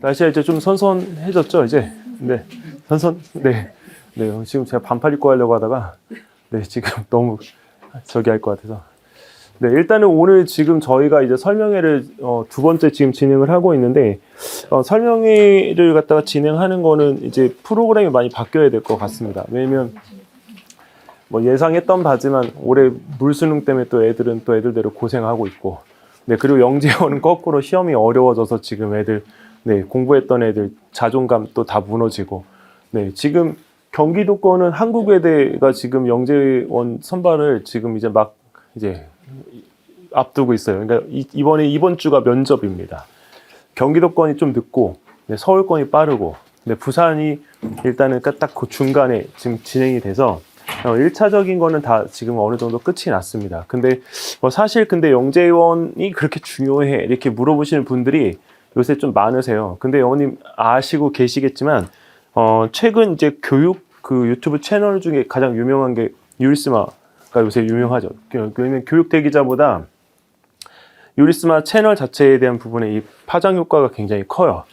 날씨가 이제 좀 선선해졌죠, 이제. 네. 네. 네. 지금 제가 반팔 입고 하려고 하다가, 네, 지금 너무 저기 할 것 같아서. 네, 일단은 오늘 지금 저희가 이제 설명회를, 두 번째 지금 진행을 하고 있는데, 설명회를 갖다가 진행하는 거는 이제 프로그램이 많이 바뀌어야 될 것 같습니다. 왜냐면, 뭐 예상했던 바지만 올해 물수능 때문에 또 애들은 또 애들대로 고생하고 있고, 네, 그리고 영재원은 거꾸로 시험이 어려워져서 지금 애들, 네, 공부했던 애들 자존감 또 다 무너지고, 네, 지금 경기도권은 한국외대가 지금 영재원 선발을 지금 이제 막 이제 앞두고 있어요. 그러니까 이번 주가 면접입니다. 경기도권이 좀 늦고, 네, 서울권이 빠르고, 네, 부산이 일단은 딱 그 중간에 지금 진행이 돼서 1차적인 거는 다 지금 어느 정도 끝이 났습니다. 근데 사실 근데 영재원이 그렇게 중요해? 이렇게 물어보시는 분들이 요새 좀 많으세요. 근데 어머님 아시고 계시겠지만 최근 이제 교육 그 유튜브 채널 중에 가장 유명한 게 유리스마가 요새 유명하죠. 왜냐면 교육 대기자보다 유리스마 채널 자체에 대한 부분에 이 파장 효과가 굉장히 커요.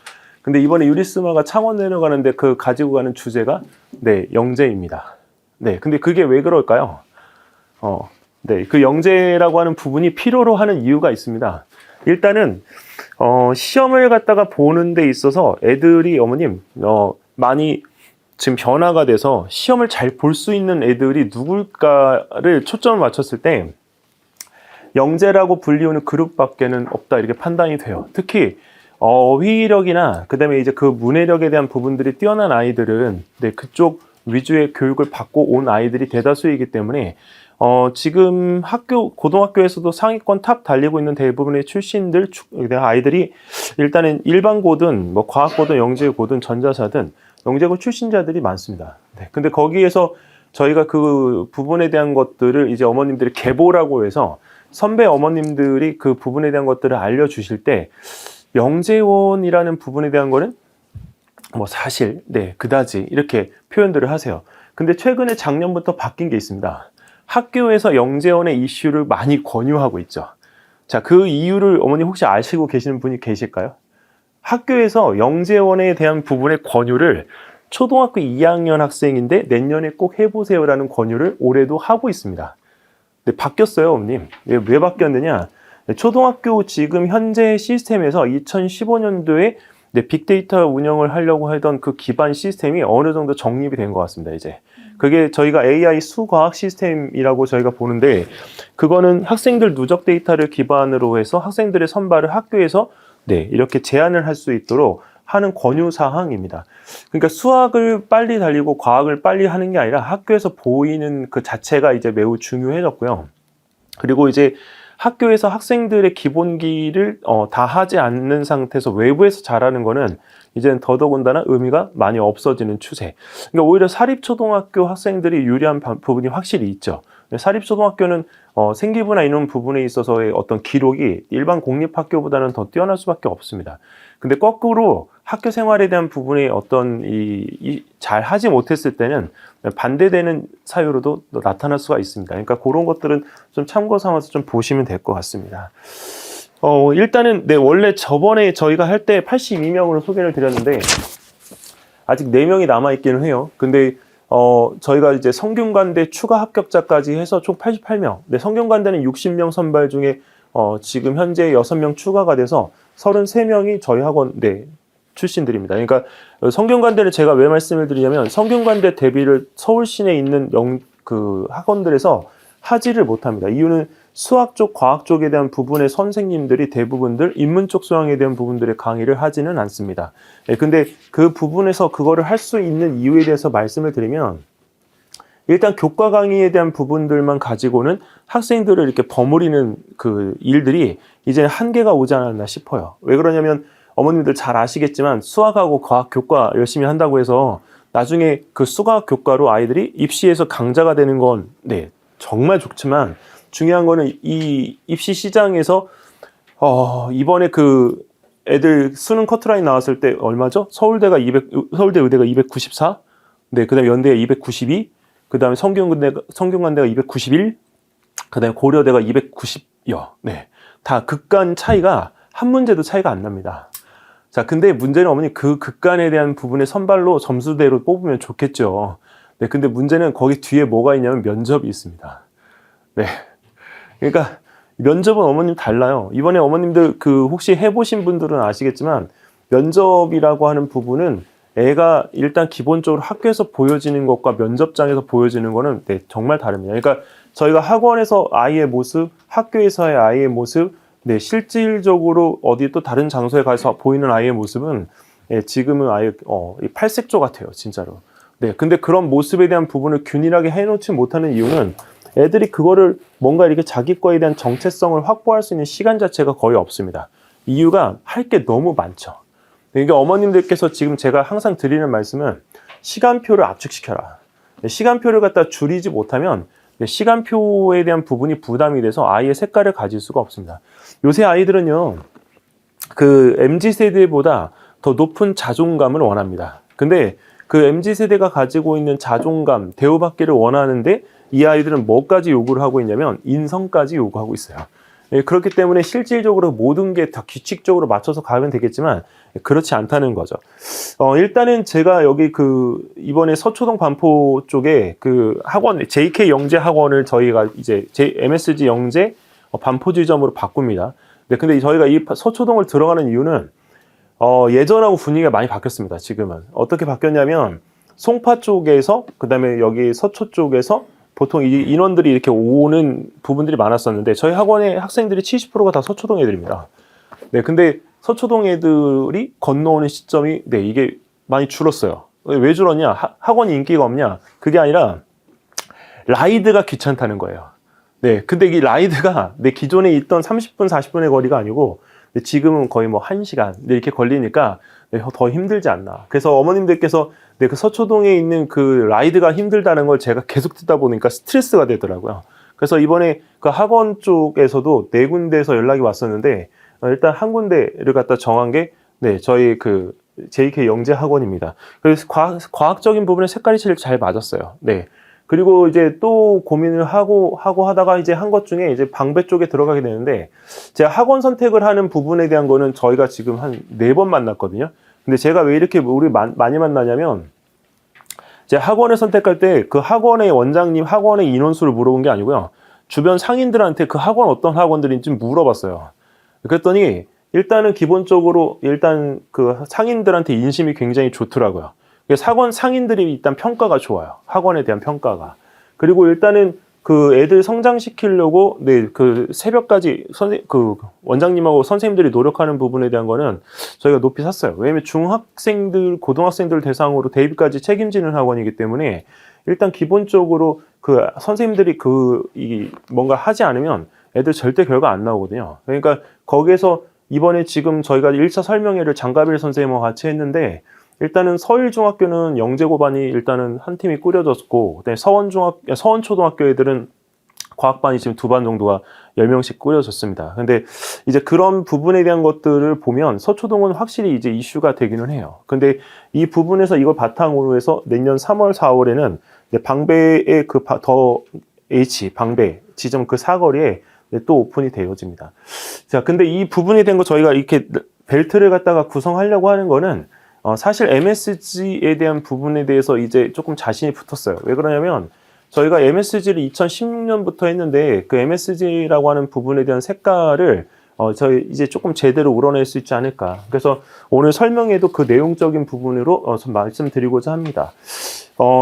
근데 이번에 유리스마가 창원 내려가는데 그 가지고 가는 주제가 네, 영재입니다. 네, 근데 그게 왜 그럴까요? 네, 그 영재라고 하는 부분이 필요로 하는 이유가 있습니다. 일단은 시험을 갖다가 보는 데 있어서 애들이 어머님 많이 지금 변화가 돼서 시험을 잘 볼 수 있는 애들이 누굴까를 초점을 맞췄을 때 영재라고 불리우는 그룹밖에는 없다 이렇게 판단이 돼요. 특히 어휘력이나 그다음에 이제 그 문해력에 대한 부분들이 뛰어난 아이들은 네, 그쪽 위주의 교육을 받고 온 아이들이 대다수이기 때문에 지금 고등학교에서도 상위권 탑 달리고 있는 대부분의 출신들 아이들이 일단은 일반고든 뭐 과학고든 영재고든 전자사든 영재고 출신자들이 많습니다. 네, 근데 거기에서 저희가 그 부분에 대한 것들을 이제 어머님들이 계보라고 해서 선배 어머님들이 그 부분에 대한 것들을 알려주실 때 영재원이라는 부분에 대한 거는 뭐 사실 네 그다지 이렇게 표현들을 하세요. 근데 최근에 작년부터 바뀐 게 있습니다. 학교에서 영재원의 이슈를 많이 권유하고 있죠. 자, 그 이유를 어머니 혹시 아시고 계시는 분이 계실까요? 학교에서 영재원에 대한 부분의 권유를 초등학교 2학년 학생인데 내년에 꼭 해보세요라는 권유를 올해도 하고 있습니다. 근데 바뀌었어요, 어머님. 왜 바뀌었느냐? 초등학교 지금 현재 시스템에서 2015년도에 빅데이터 운영을 하려고 하던 그 기반 시스템이 어느 정도 정립이 된 것 같습니다, 이제. 그게 저희가 AI 수과학 시스템이라고 저희가 보는데, 그거는 학생들 누적 데이터를 기반으로 해서 학생들의 선발을 학교에서 네, 이렇게 제한을 할 수 있도록 하는 권유 사항입니다. 그러니까 수학을 빨리 달리고 과학을 빨리 하는 게 아니라 학교에서 보이는 그 자체가 이제 매우 중요해졌고요. 그리고 이제 학교에서 학생들의 기본기를 다 하지 않는 상태에서 외부에서 잘하는 거는 이제는 더더군다나 의미가 많이 없어지는 추세. 그러니까 오히려 사립초등학교 학생들이 유리한 부분이 확실히 있죠. 사립초등학교는 생기부나 이런 부분에 있어서의 어떤 기록이 일반 공립학교보다는 더 뛰어날 수밖에 없습니다. 근데 거꾸로 학교 생활에 대한 부분에 어떤 잘 하지 못했을 때는 반대되는 사유로도 나타날 수가 있습니다. 그러니까 그런 것들은 좀 참고 삼아서 좀 보시면 될 것 같습니다. 일단은 네, 원래 저번에 저희가 할 때 82명으로 소개를 드렸는데 아직 4명이 남아있기는 해요. 근데 저희가 이제 성균관대 추가 합격자까지 해서 총 88명. 네, 성균관대는 60명 선발 중에 지금 현재 6명 추가가 돼서 33명이 저희 학원 네, 출신들입니다. 그러니까 성균관대를 제가 왜 말씀을 드리냐면 성균관대 대비를 서울 시내에 있는 그 학원들에서 하지를 못합니다. 이유는 수학 쪽, 과학 쪽에 대한 부분의 선생님들이 대부분들 인문 쪽 수학에 대한 부분들의 강의를 하지는 않습니다. 네, 근데 그 부분에서 그거를 할 수 있는 이유에 대해서 말씀을 드리면 일단 교과 강의에 대한 부분들만 가지고는 학생들을 이렇게 버무리는 그 일들이 이제 한계가 오지 않았나 싶어요. 왜 그러냐면 어머님들 잘 아시겠지만 수학하고 과학 교과 열심히 한다고 해서 나중에 그 수학 교과로 아이들이 입시에서 강자가 되는 건 네, 정말 좋지만 중요한 거는 이 입시 시장에서 이번에 그 애들 수능 커트라인 나왔을 때 얼마죠? 서울대 의대가 294, 네, 그다음에 연대가 292, 그다음에 성균관대가 291, 그다음에 고려대가 290여, 네, 다 극간 차이가 한 문제도 차이가 안 납니다. 자, 근데 문제는 어머니 그 극간에 대한 부분의 선발로 점수대로 뽑으면 좋겠죠. 네, 근데 문제는 거기 뒤에 뭐가 있냐면 면접이 있습니다. 네. 그러니까 면접은 어머님 달라요. 이번에 어머님들 그 혹시 해보신 분들은 아시겠지만 면접이라고 하는 부분은 애가 일단 기본적으로 학교에서 보여지는 것과 면접장에서 보여지는 거는 네, 정말 다릅니다. 그러니까 저희가 학원에서 아이의 모습, 학교에서의 아이의 모습, 네, 실질적으로 어디 또 다른 장소에 가서 보이는 아이의 모습은 예, 지금은 아예 팔색조 같아요, 진짜로. 네, 근데 그런 모습에 대한 부분을 균일하게 해놓지 못하는 이유는 애들이 그거를 뭔가 이렇게 자기 거에 대한 정체성을 확보할 수 있는 시간 자체가 거의 없습니다. 이유가 할 게 너무 많죠. 그러니까 어머님들께서 지금 제가 항상 드리는 말씀은 시간표를 압축시켜라. 시간표를 갖다 줄이지 못하면 시간표에 대한 부분이 부담이 돼서 아이의 색깔을 가질 수가 없습니다. 요새 아이들은요, 그 MZ세대보다 더 높은 자존감을 원합니다. 근데 그 MZ세대가 가지고 있는 자존감, 대우받기를 원하는데 이 아이들은 뭐까지 요구를 하고 있냐면 인성까지 요구하고 있어요. 예, 그렇기 때문에 실질적으로 모든 게 다 규칙적으로 맞춰서 가면 되겠지만 그렇지 않다는 거죠. 일단은 제가 여기 이번에 서초동 반포 쪽에 그 학원, JK 영재 학원을 저희가 이제 MSG 영재 반포 지점으로 바꿉니다. 네, 근데 저희가 이 서초동을 들어가는 이유는 예전하고 분위기가 많이 바뀌었습니다. 지금은 어떻게 바뀌었냐면 송파 쪽에서 그다음에 여기 서초 쪽에서 보통 이 인원들이 이렇게 오는 부분들이 많았었는데 저희 학원의 학생들이 70%가 다 서초동 애들입니다. 네, 근데 서초동 애들이 건너오는 시점이 네, 이게 많이 줄었어요. 왜 줄었냐? 학원이 인기가 없냐? 그게 아니라 라이드가 귀찮다는 거예요. 네, 근데 이 라이드가 내 기존에 있던 30분, 40분의 거리가 아니고 지금은 거의 뭐 1시간 이렇게 걸리니까 더 힘들지 않나. 그래서 어머님들께서 그 서초동에 있는 그 라이드가 힘들다는 걸 제가 계속 듣다 보니까 스트레스가 되더라고요. 그래서 이번에 그 학원 쪽에서도 4군데에서 연락이 왔었는데 일단 한 군데를 갖다 정한 게 네, 저희 그 JK 영재 학원입니다. 그래서 과학적인 부분에 색깔이 제일 잘 맞았어요. 네. 그리고 이제 또 고민을 하고 하다가 이제 한 것 중에 이제 방배 쪽에 들어가게 되는데 제가 학원 선택을 하는 부분에 대한 거는 저희가 지금 한 4번 만났거든요. 근데 제가 왜 이렇게 우리 많이 만나냐면 제가 학원을 선택할 때 그 학원의 원장님, 학원의 인원수를 물어본 게 아니고요. 주변 상인들한테 그 학원 어떤 학원들인지 물어봤어요. 그랬더니 일단은 기본적으로 일단 그 상인들한테 인심이 굉장히 좋더라고요. 학원 상인들이 일단 평가가 좋아요. 학원에 대한 평가가. 그리고 일단은 그 애들 성장시키려고 네, 그 새벽까지 그 원장님하고 선생님들이 노력하는 부분에 대한 거는 저희가 높이 샀어요. 왜냐면 중학생들, 고등학생들 대상으로 대입까지 책임지는 학원이기 때문에 일단 기본적으로 그 선생님들이 뭔가 하지 않으면 애들 절대 결과 안 나오거든요. 그러니까 거기에서 이번에 지금 저희가 1차 설명회를 장가빌 선생님과 같이 했는데 일단은 서일중학교는 영재고반이 일단은 한 팀이 꾸려졌고, 그다음에 서원초등학교 애들은 과학반이 지금 2반 정도가 10명씩 꾸려졌습니다. 근데 이제 그런 부분에 대한 것들을 보면 서초동은 확실히 이제 이슈가 되기는 해요. 근데 이 부분에서 이걸 바탕으로 해서 내년 3월, 4월에는 방배의 방배 지점 그 사거리에 또 오픈이 되어집니다. 자, 근데 이 부분에 대한 거 저희가 이렇게 벨트를 갖다가 구성하려고 하는 거는 사실 MSG에 대한 부분에 대해서 이제 조금 자신이 붙었어요. 왜 그러냐면 저희가 MSG를 2016년부터 했는데 그 MSG라고 하는 부분에 대한 색깔을 저희 이제 조금 제대로 우러낼 수 있지 않을까. 그래서 오늘 설명에도 그 내용적인 부분으로 말씀드리고자 합니다.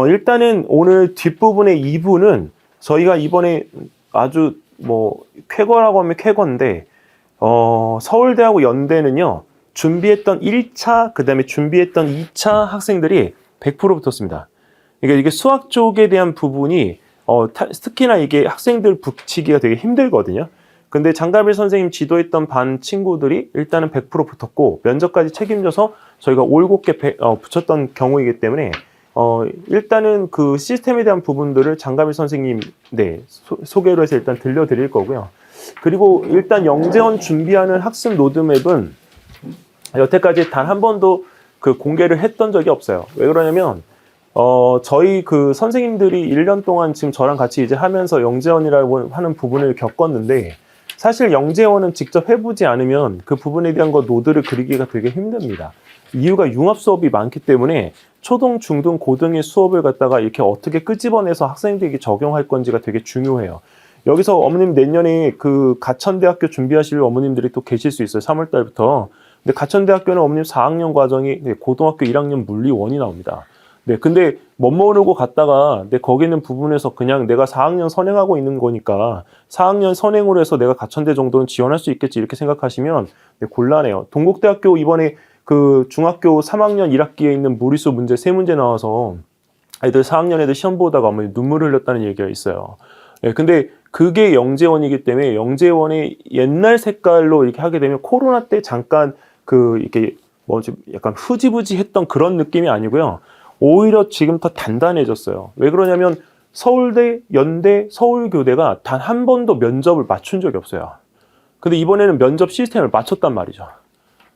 일단은 오늘 뒷부분의 2부는 저희가 이번에 아주 쾌거라고 하면 쾌거인데 서울대하고 연대는요. 준비했던 1차, 그 다음에 준비했던 2차 학생들이 100% 붙었습니다. 그러니까 이게 수학 쪽에 대한 부분이, 특히나 이게 학생들 붙이기가 되게 힘들거든요. 근데 장가빌 선생님 지도했던 반 친구들이 일단은 100% 붙었고, 면접까지 책임져서 저희가 올곧게 붙였던 경우이기 때문에, 일단은 그 시스템에 대한 부분들을 장가빌 선생님, 네, 소개로 해서 일단 들려드릴 거고요. 그리고 일단 영재원 준비하는 학습 로드맵은 여태까지 단 한 번도 그 공개를 했던 적이 없어요. 왜 그러냐면 저희 그 선생님들이 1년 동안 지금 저랑 같이 이제 하면서 영재원이라고 하는 부분을 겪었는데 사실 영재원은 직접 해보지 않으면 그 부분에 대한 거 노드를 그리기가 되게 힘듭니다. 이유가 융합 수업이 많기 때문에 초등, 중등, 고등의 수업을 갖다가 이렇게 어떻게 끄집어내서 학생들에게 적용할 건지가 되게 중요해요. 여기서 어머님 내년에 그 가천대학교 준비하실 어머님들이 또 계실 수 있어요. 3월 달부터. 근데 가천대학교는 어머님 4학년 과정이 고등학교 1학년 물리 1이 나옵니다. 네, 근데 못 모르고 갔다가 거기 있는 부분에서 그냥 내가 4학년 선행하고 있는 거니까 4학년 선행으로 해서 내가 가천대 정도는 지원할 수 있겠지 이렇게 생각하시면 곤란해요. 동국대학교 이번에 그 중학교 3학년 1학기에 있는 무리수 문제 3문제 나와서 애들 4학년 애들 시험 보다가 어머니 눈물을 흘렸다는 얘기가 있어요. 네, 근데 그게 영재원이기 때문에 영재원의 옛날 색깔로 이렇게 하게 되면 코로나 때 잠깐 그 이렇게 뭐지 약간 흐지부지했던 그런 느낌이 아니고요. 오히려 지금 더 단단해졌어요. 왜 그러냐면 서울대, 연대, 서울교대가 단 한 번도 면접을 맞춘 적이 없어요. 근데 이번에는 면접 시스템을 맞췄단 말이죠.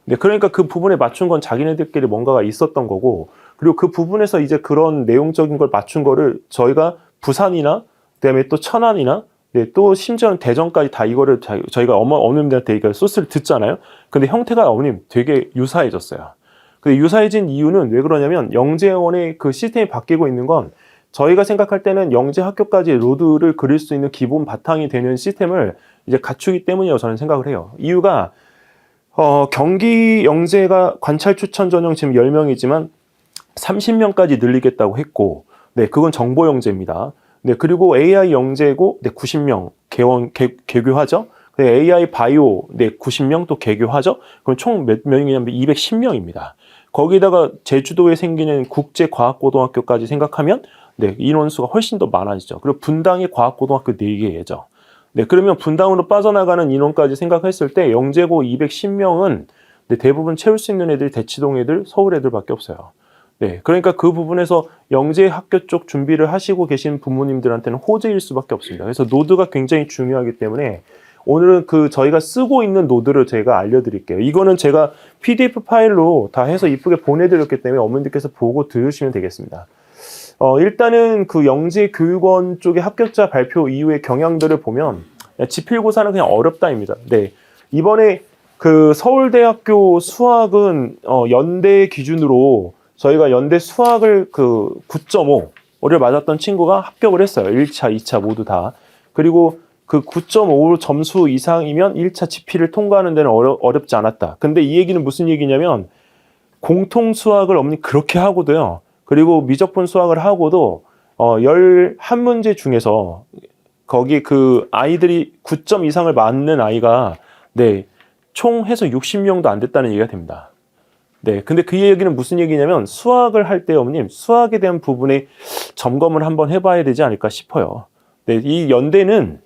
네, 그러니까 그 부분에 맞춘 건 자기네들끼리 뭔가가 있었던 거고, 그리고 그 부분에서 이제 그런 내용적인 걸 맞춘 거를 저희가 부산이나 그다음에 또 천안이나 네, 또 심지어는 대전까지 다 이거를 저희가 어머님들한테 이거 소스를 듣잖아요. 근데 형태가 어머님 되게 유사해졌어요. 근데 유사해진 이유는 왜 그러냐면 영재원의 그 시스템이 바뀌고 있는 건 저희가 생각할 때는 영재 학교까지 로드를 그릴 수 있는 기본 바탕이 되는 시스템을 이제 갖추기 때문이라고 저는 생각을 해요. 이유가 경기 영재가 관찰 추천 전형 지금 10명이지만 30명까지 늘리겠다고 했고, 네, 그건 정보 영재입니다. 네, 그리고 AI 영재고, 네, 90명 개교하죠. AI 바이오, 네, 90명 또 개교하죠. 그럼 총 몇 명이냐면 210명입니다. 거기다가 제주도에 생기는 국제과학고등학교까지 생각하면, 네, 인원수가 훨씬 더 많아지죠. 그리고 분당의 과학고등학교 4개죠. 네, 그러면 분당으로 빠져나가는 인원까지 생각했을 때 영재고 210명은 네, 대부분 채울 수 있는 애들이 대치동 애들, 서울 애들밖에 없어요. 네, 그러니까 그 부분에서 영재 학교 쪽 준비를 하시고 계신 부모님들한테는 호재일 수밖에 없습니다. 그래서 노드가 굉장히 중요하기 때문에 오늘은 그 저희가 쓰고 있는 노드를 제가 알려드릴게요. 이거는 제가 PDF 파일로 다 해서 이쁘게 보내드렸기 때문에 어머님들께서 보고 들으시면 되겠습니다. 일단은 그 영재교육원 쪽의 합격자 발표 이후의 경향들을 보면 지필고사는 그냥 어렵다입니다. 네, 이번에 그 서울대학교 수학은 연대 기준으로 저희가 연대 수학을 그 9.5를 맞았던 친구가 합격을 했어요. 1차, 2차 모두 다. 그리고 그 9.5 점수 이상이면 1차 지필을 통과하는 데는 어렵지 않았다. 근데 이 얘기는 무슨 얘기냐면 공통 수학을 어머니 그렇게 하고도요. 그리고 미적분 수학을 하고도 11문제 중에서 거기 그 아이들이 9점 이상을 맞는 아이가 네, 총 해서 60명도 안 됐다는 얘기가 됩니다. 네, 근데 그 얘기는 무슨 얘기냐면 수학을 할 때 어머님 수학에 대한 부분에 점검을 한번 해봐야 되지 않을까 싶어요. 네, 이 연대는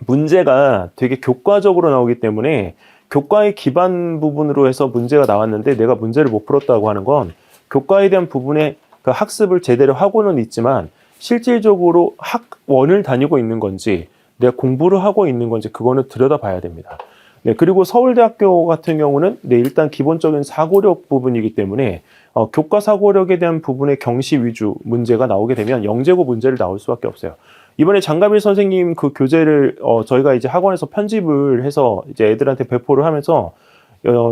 문제가 되게 교과적으로 나오기 때문에 교과의 기반 부분으로 해서 문제가 나왔는데 내가 문제를 못 풀었다고 하는 건 교과에 대한 부분에 그 학습을 제대로 하고는 있지만 실질적으로 학원을 다니고 있는 건지 내가 공부를 하고 있는 건지 그거는 들여다봐야 됩니다. 네, 그리고 서울대학교 같은 경우는 네, 일단 기본적인 사고력 부분이기 때문에 교과 사고력에 대한 부분의 경시 위주 문제가 나오게 되면 영재고 문제를 나올 수밖에 없어요. 이번에 장가빌 선생님 그 교재를 저희가 이제 학원에서 편집을 해서 이제 애들한테 배포를 하면서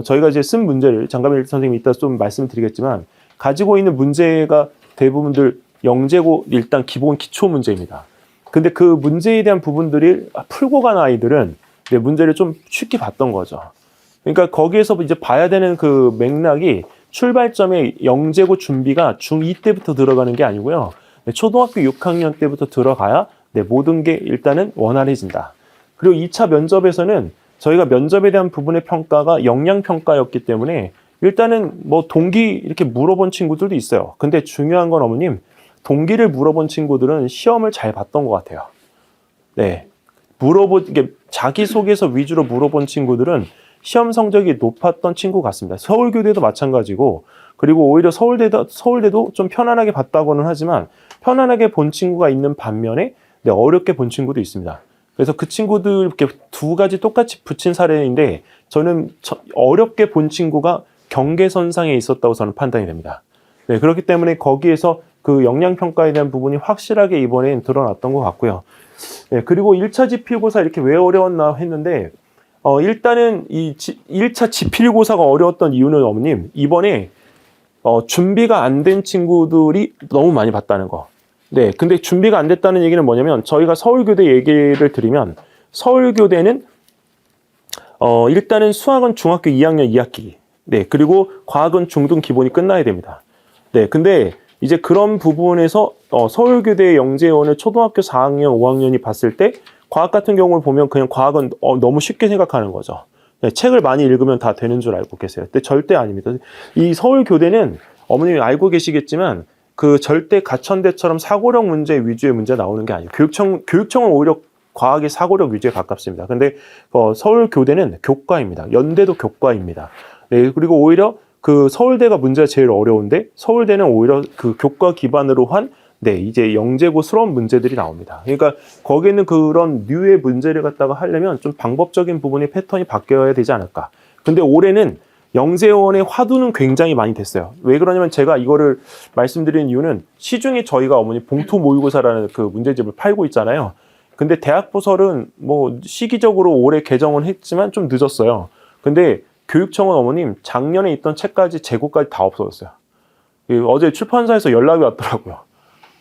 저희가 이제 쓴 문제를 장가빌 선생님이 이따 좀 말씀드리겠지만 가지고 있는 문제가 대부분들 영재고 일단 기본 기초 문제입니다. 근데 그 문제에 대한 부분들이 풀고 간 아이들은 네, 문제를 좀 쉽게 봤던 거죠. 그러니까 거기에서 이제 봐야 되는 그 맥락이 출발점에 영재고 준비가 중2 때부터 들어가는 게 아니고요. 네, 초등학교 6학년 때부터 들어가야 네, 모든 게 일단은 원활해진다. 그리고 2차 면접에서는 저희가 면접에 대한 부분의 평가가 역량평가였기 때문에 일단은 뭐 동기 이렇게 물어본 친구들도 있어요. 근데 중요한 건 어머님, 동기를 물어본 친구들은 시험을 잘 봤던 것 같아요. 네. 이게 자기소개서 위주로 물어본 친구들은 시험 성적이 높았던 친구 같습니다. 서울교대도 마찬가지고, 그리고 오히려 서울대도 좀 편안하게 봤다고는 하지만 편안하게 본 친구가 있는 반면에 네, 어렵게 본 친구도 있습니다. 그래서 그 친구들 이렇게 두 가지 똑같이 붙인 사례인데 저는 어렵게 본 친구가 경계선상에 있었다고 저는 판단이 됩니다. 네, 그렇기 때문에 거기에서 그 역량평가에 대한 부분이 확실하게 이번엔 드러났던 것 같고요. 네, 그리고 1차 지필고사 이렇게 왜 어려웠나 했는데, 일단은 이 1차 지필고사가 어려웠던 이유는 어머님, 이번에 준비가 안 된 친구들이 너무 많이 봤다는 거. 네, 근데 준비가 안 됐다는 얘기는 뭐냐면, 저희가 서울교대 얘기를 드리면, 서울교대는 일단은 수학은 중학교 2학년 2학기, 네, 그리고 과학은 중등 기본이 끝나야 됩니다. 네, 근데 이제 그런 부분에서 서울교대 영재원을 초등학교 4학년, 5학년이 봤을 때 과학 같은 경우를 보면 그냥 과학은 너무 쉽게 생각하는 거죠. 네, 책을 많이 읽으면 다 되는 줄 알고 계세요. 근데 절대 아닙니다. 이 서울교대는 어머님이 알고 계시겠지만 그 절대 가천대처럼 사고력 문제 위주의 문제 나오는 게 아니에요. 교육청은 오히려 과학의 사고력 위주에 가깝습니다. 근데 서울교대는 교과입니다. 연대도 교과입니다. 네, 그리고 오히려 그 서울대가 문제가 제일 어려운데 서울대는 오히려 그 교과 기반으로 한 네, 이제 영재고스러운 문제들이 나옵니다. 그러니까 거기에 있는 그런 류의 문제를 갖다가 하려면 좀 방법적인 부분의 패턴이 바뀌어야 되지 않을까. 근데 올해는 영재원의 화두는 굉장히 많이 됐어요. 왜 그러냐면 제가 이거를 말씀드리는 이유는 시중에 저희가 어머니 봉투 모의고사라는 그 문제집을 팔고 있잖아요. 근데 대학부설은 뭐 시기적으로 올해 개정은 했지만 좀 늦었어요. 근데 교육청은 어머님 작년에 있던 책까지 재고까지 다 없어졌어요. 어제 출판사에서 연락이 왔더라고요.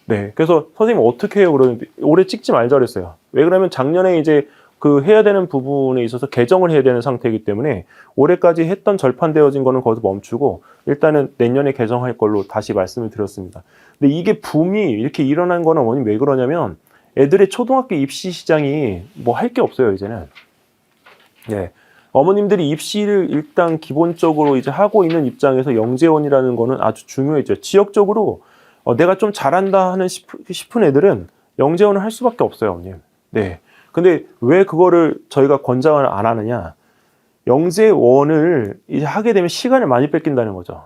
네, 그래서 선생님 어떻게 해요? 그러는데 올해 찍지 말자 그랬어요. 왜 그러면 작년에 이제 그 해야 되는 부분에 있어서 개정을 해야 되는 상태이기 때문에 올해까지 했던 절판되어진 거는 거기서 멈추고 일단은 내년에 개정할 걸로 다시 말씀을 드렸습니다. 근데 이게 붐이 이렇게 일어난 거는 어머님 왜 그러냐면 애들의 초등학교 입시 시장이 뭐 할 게 없어요, 이제는. 네. 어머님들이 입시를 일단 기본적으로 이제 하고 있는 입장에서 영재원이라는 거는 아주 중요해져요. 지역적으로 내가 좀 잘한다 하는 싶은 애들은 영재원을 할 수밖에 없어요, 어머님. 네. 근데 왜 그거를 저희가 권장을 안 하느냐? 영재원을 이제 하게 되면 시간을 많이 뺏긴다는 거죠.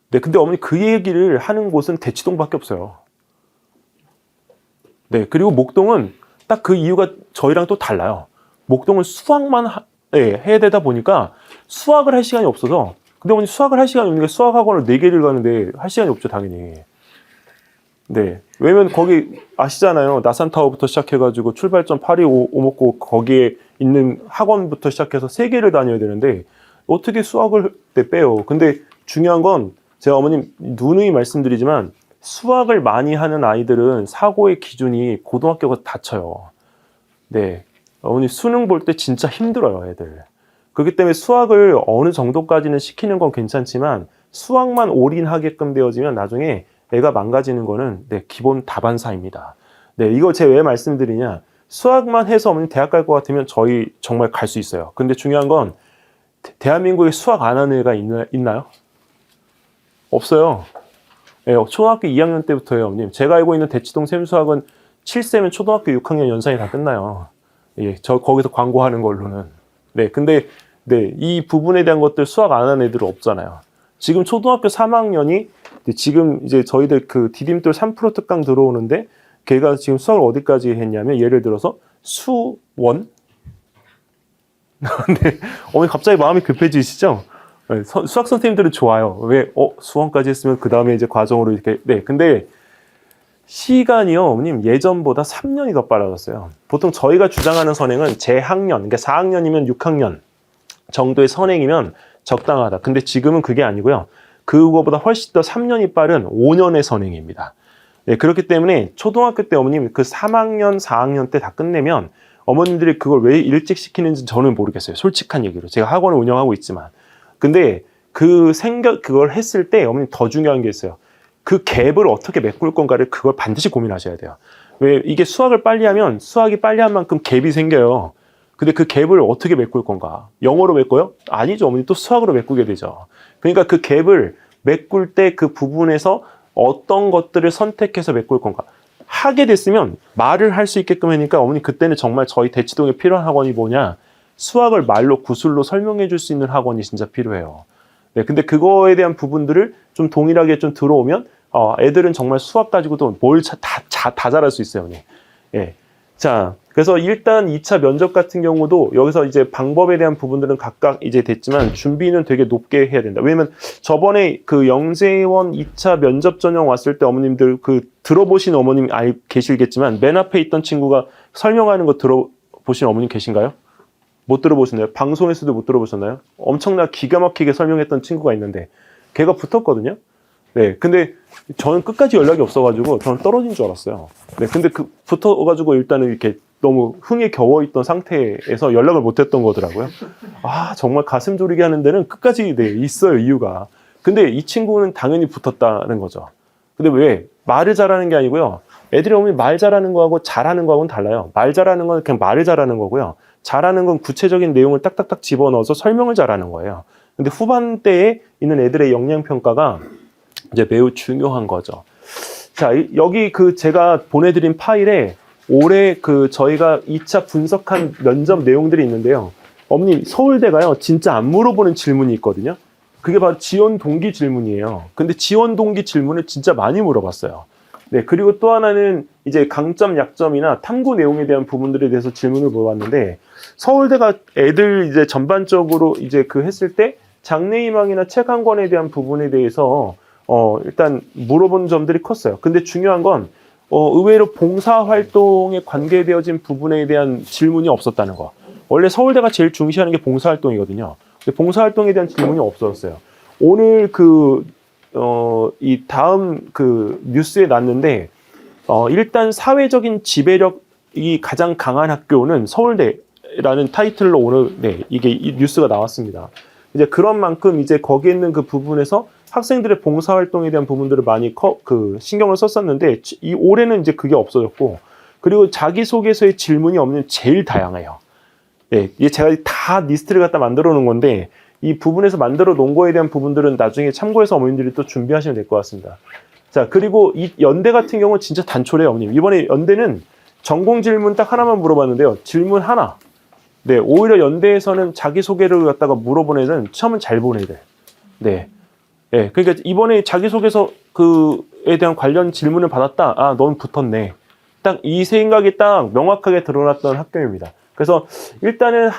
네. 근데 어머니 그 얘기를 하는 곳은 대치동밖에 없어요. 네. 그리고 목동은 딱 그 이유가 저희랑 또 달라요. 목동은 수학만 해야 되다 보니까 수학을 할 시간이 없어서 근데 어머니 수학을 할 시간이 없는 게 수학학원을 4개를 가는데 할 시간이 없죠, 당연히. 네. 왜냐면 거기 아시잖아요. 나산타워부터 시작해가지고 출발점 파리 오목고 거기에 있는 학원부터 시작해서 3개를 다녀야 되는데 어떻게 수학을 빼요. 근데 중요한 건 제가 어머님 누누이 말씀드리지만 수학을 많이 하는 아이들은 사고의 기준이 고등학교가 다쳐요. 네. 어머니 수능 볼 때 진짜 힘들어요, 애들. 그렇기 때문에 수학을 어느 정도까지는 시키는 건 괜찮지만 수학만 올인하게끔 되어지면 나중에 애가 망가지는 거는 네, 기본 다반사입니다. 네, 이거 제가 왜 말씀드리냐? 수학만 해서 어머니 대학 갈 것 같으면 저희 정말 갈 수 있어요. 근데 중요한 건 대한민국에 수학 안 하는 애가 있나요? 없어요. 네, 초등학교 2학년 때부터예요, 어머님. 제가 알고 있는 대치동 샘수학은 7세면 초등학교 6학년 연산이 다 끝나요. 예, 저 거기서 광고하는 걸로는. 네, 근데 네, 이 부분에 대한 것들 수학 안 하는 애들은 없잖아요. 지금 초등학교 3학년이 지금 이제 저희들 그 디딤돌 3% 특강 들어오는데 걔가 지금 수학을 어디까지 했냐면 예를 들어서 수원? 네, 어머니 갑자기 마음이 급해지시죠? 네, 수학 선생님들은 좋아요. 왜? 수원까지 했으면 그 다음에 이제 과정으로 이렇게. 네, 근데 시간이요, 어머님 예전보다 3년이 더 빨라졌어요. 보통 저희가 주장하는 선행은 재학년, 그러니까 4학년이면 6학년 정도의 선행이면 적당하다. 근데 지금은 그게 아니고요. 그거보다 훨씬 더 3년이 빠른 5년의 선행입니다. 네, 그렇기 때문에 초등학교 때 어머님 그 3학년, 4학년 때 다 끝내면 어머님들이 그걸 왜 일찍 시키는지 저는 모르겠어요. 솔직한 얘기로. 제가 학원을 운영하고 있지만. 근데 그걸 했을 때 어머님 더 중요한 게 있어요. 그 갭을 어떻게 메꿀 건가를 그걸 반드시 고민하셔야 돼요. 왜 이게 수학을 빨리 하면 수학이 빨리 한 만큼 갭이 생겨요. 근데 그 갭을 어떻게 메꿀 건가? 영어로 메꿔요? 아니죠. 어머니 또 수학으로 메꾸게 되죠. 그러니까 그 갭을 메꿀 때 그 부분에서 어떤 것들을 선택해서 메꿀 건가? 하게 됐으면 말을 할 수 있게끔 하니까 어머니 그때는 정말 저희 대치동에 필요한 학원이 뭐냐? 수학을 말로 구술로 설명해 줄 수 있는 학원이 진짜 필요해요. 네, 근데 그거에 대한 부분들을 좀 동일하게 좀 들어오면 애들은 정말 수학 가지고도 뭘 다 잘할 수 있어요. 네. 예. 자, 그래서 일단 2차 면접 같은 경우도 여기서 이제 방법에 대한 부분들은 각각 이제 됐지만 준비는 되게 높게 해야 된다. 왜냐면 저번에 그 영재원 2차 면접 전형 왔을 때 어머님들 그 들어보신 어머님 계시겠지만 맨 앞에 있던 친구가 설명하는 거 들어보신 어머님 계신가요? 못 들어보셨나요? 방송에서도 못 들어보셨나요? 엄청나 기가 막히게 설명했던 친구가 있는데 걔가 붙었거든요. 네, 근데 저는 끝까지 연락이 없어가지고 저는 떨어진 줄 알았어요. 네, 근데 그 붙어가지고 일단은 이렇게 너무 흥에 겨워있던 상태에서 연락을 못했던 거더라고요. 아, 정말 가슴 졸이게 하는 데는 끝까지 네, 있어요, 이유가. 근데 이 친구는 당연히 붙었다는 거죠. 근데 왜? 말을 잘하는 게 아니고요. 애들이 어머니 말 잘하는 거하고 잘하는 거하고는 달라요. 말 잘하는 건 그냥 말을 잘하는 거고요. 잘하는 건 구체적인 내용을 딱딱딱 집어넣어서 설명을 잘하는 거예요. 근데 후반대에 있는 애들의 역량평가가 이제 매우 중요한 거죠. 자, 여기 그 제가 보내드린 파일에 올해 그 저희가 2차 분석한 면접 내용들이 있는데요. 어머니, 서울대가요, 진짜 안 물어보는 질문이 있거든요. 그게 바로 지원 동기 질문이에요. 근데 지원 동기 질문을 진짜 많이 물어봤어요. 네, 그리고 또 하나는 이제 강점, 약점이나 탐구 내용에 대한 부분들에 대해서 질문을 물어봤는데, 서울대가 애들 이제 전반적으로 이제 그 했을 때 장래희망이나 책 한 권에 대한 부분에 대해서 일단 물어본 점들이 컸어요. 근데 중요한 건 의외로 봉사활동에 관계되어진 부분에 대한 질문이 없었다는 거. 원래 서울대가 제일 중시하는 게 봉사활동이거든요. 근데 봉사활동에 대한 질문이 없었어요. 오늘 이 다음 그 뉴스에 났는데, 일단 사회적인 지배력이 가장 강한 학교는 서울대라는 타이틀로 오늘, 네, 이 뉴스가 나왔습니다. 이제 그런 만큼 이제 거기에 있는 그 부분에서 학생들의 봉사활동에 대한 부분들을 많이 신경을 썼었는데, 이 올해는 이제 그게 없어졌고, 그리고 자기소개서의 질문이 없는 제일 다양해요. 네, 이게 제가 다 리스트를 갖다 만들어 놓은 건데, 이 부분에서 만들어 놓은 거에 대한 부분들은 나중에 참고해서 어머님들이 또 준비하시면 될 것 같습니다. 자, 그리고 이 연대 같은 경우는 진짜 단촐해요, 어머님. 이번에 연대는 전공 질문 딱 하나만 물어봤는데요. 질문 하나. 네, 오히려 연대에서는 자기소개를 갖다가 물어본 애는 처음은 잘 본 애들. 네. 네, 그러니까 이번에 자기소개서 그에 대한 관련 질문을 받았다. 아, 넌 붙었네. 딱 이 생각이 딱 명확하게 드러났던 학교입니다. 그래서 일단은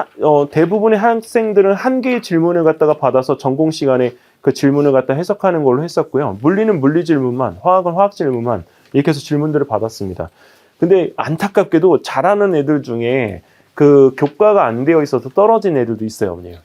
대부분의 학생들은 한 개의 질문을 갖다가 받아서 전공 시간에 그 질문을 갖다 해석하는 걸로 했었고요. 물리는 물리 질문만, 화학은 화학 질문만 이렇게 해서 질문들을 받았습니다. 근데 안타깝게도 잘하는 애들 중에 그 교과가 안 되어 있어서 떨어진 애들도 있어요, 어머니.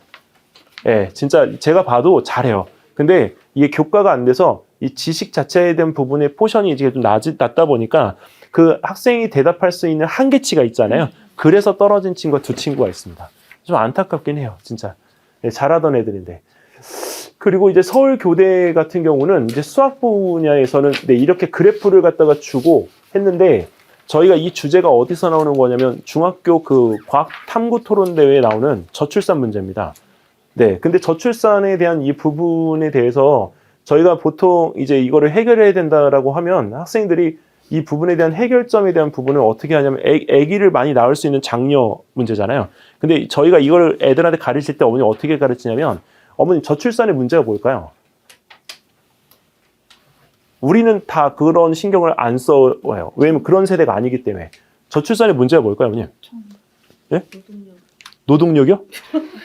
예, 진짜 제가 봐도 잘해요. 근데 이게 교과가 안 돼서 이 지식 자체에 대한 부분의 포션이 이제 좀 낮다 보니까 그 학생이 대답할 수 있는 한계치가 있잖아요. 그래서 떨어진 친구가 2친구가 있습니다. 좀 안타깝긴 해요, 진짜. 네, 잘하던 애들인데. 그리고 이제 서울교대 같은 경우는 이제 수학 분야에서는 네, 이렇게 그래프를 갖다가 주고 했는데, 저희가 이 주제가 어디서 나오는 거냐면 중학교 그 과학 탐구 토론 대회에 나오는 저출산 문제입니다. 네, 근데 저출산에 대한 이 부분에 대해서 저희가 보통 이제 이거를 해결해야 된다라고 하면 학생들이 이 부분에 대한 해결점에 대한 부분을 어떻게 하냐면 아기를 많이 낳을 수 있는 장려 문제잖아요. 근데 저희가 이걸 애들한테 가르칠 때 어머니 어떻게 가르치냐면, 어머니 저출산의 문제가 뭘까요? 우리는 다 그런 신경을 안 써요. 왜냐면 그런 세대가 아니기 때문에. 저출산의 문제가 뭘까요, 어머니? 예? 노동력이요?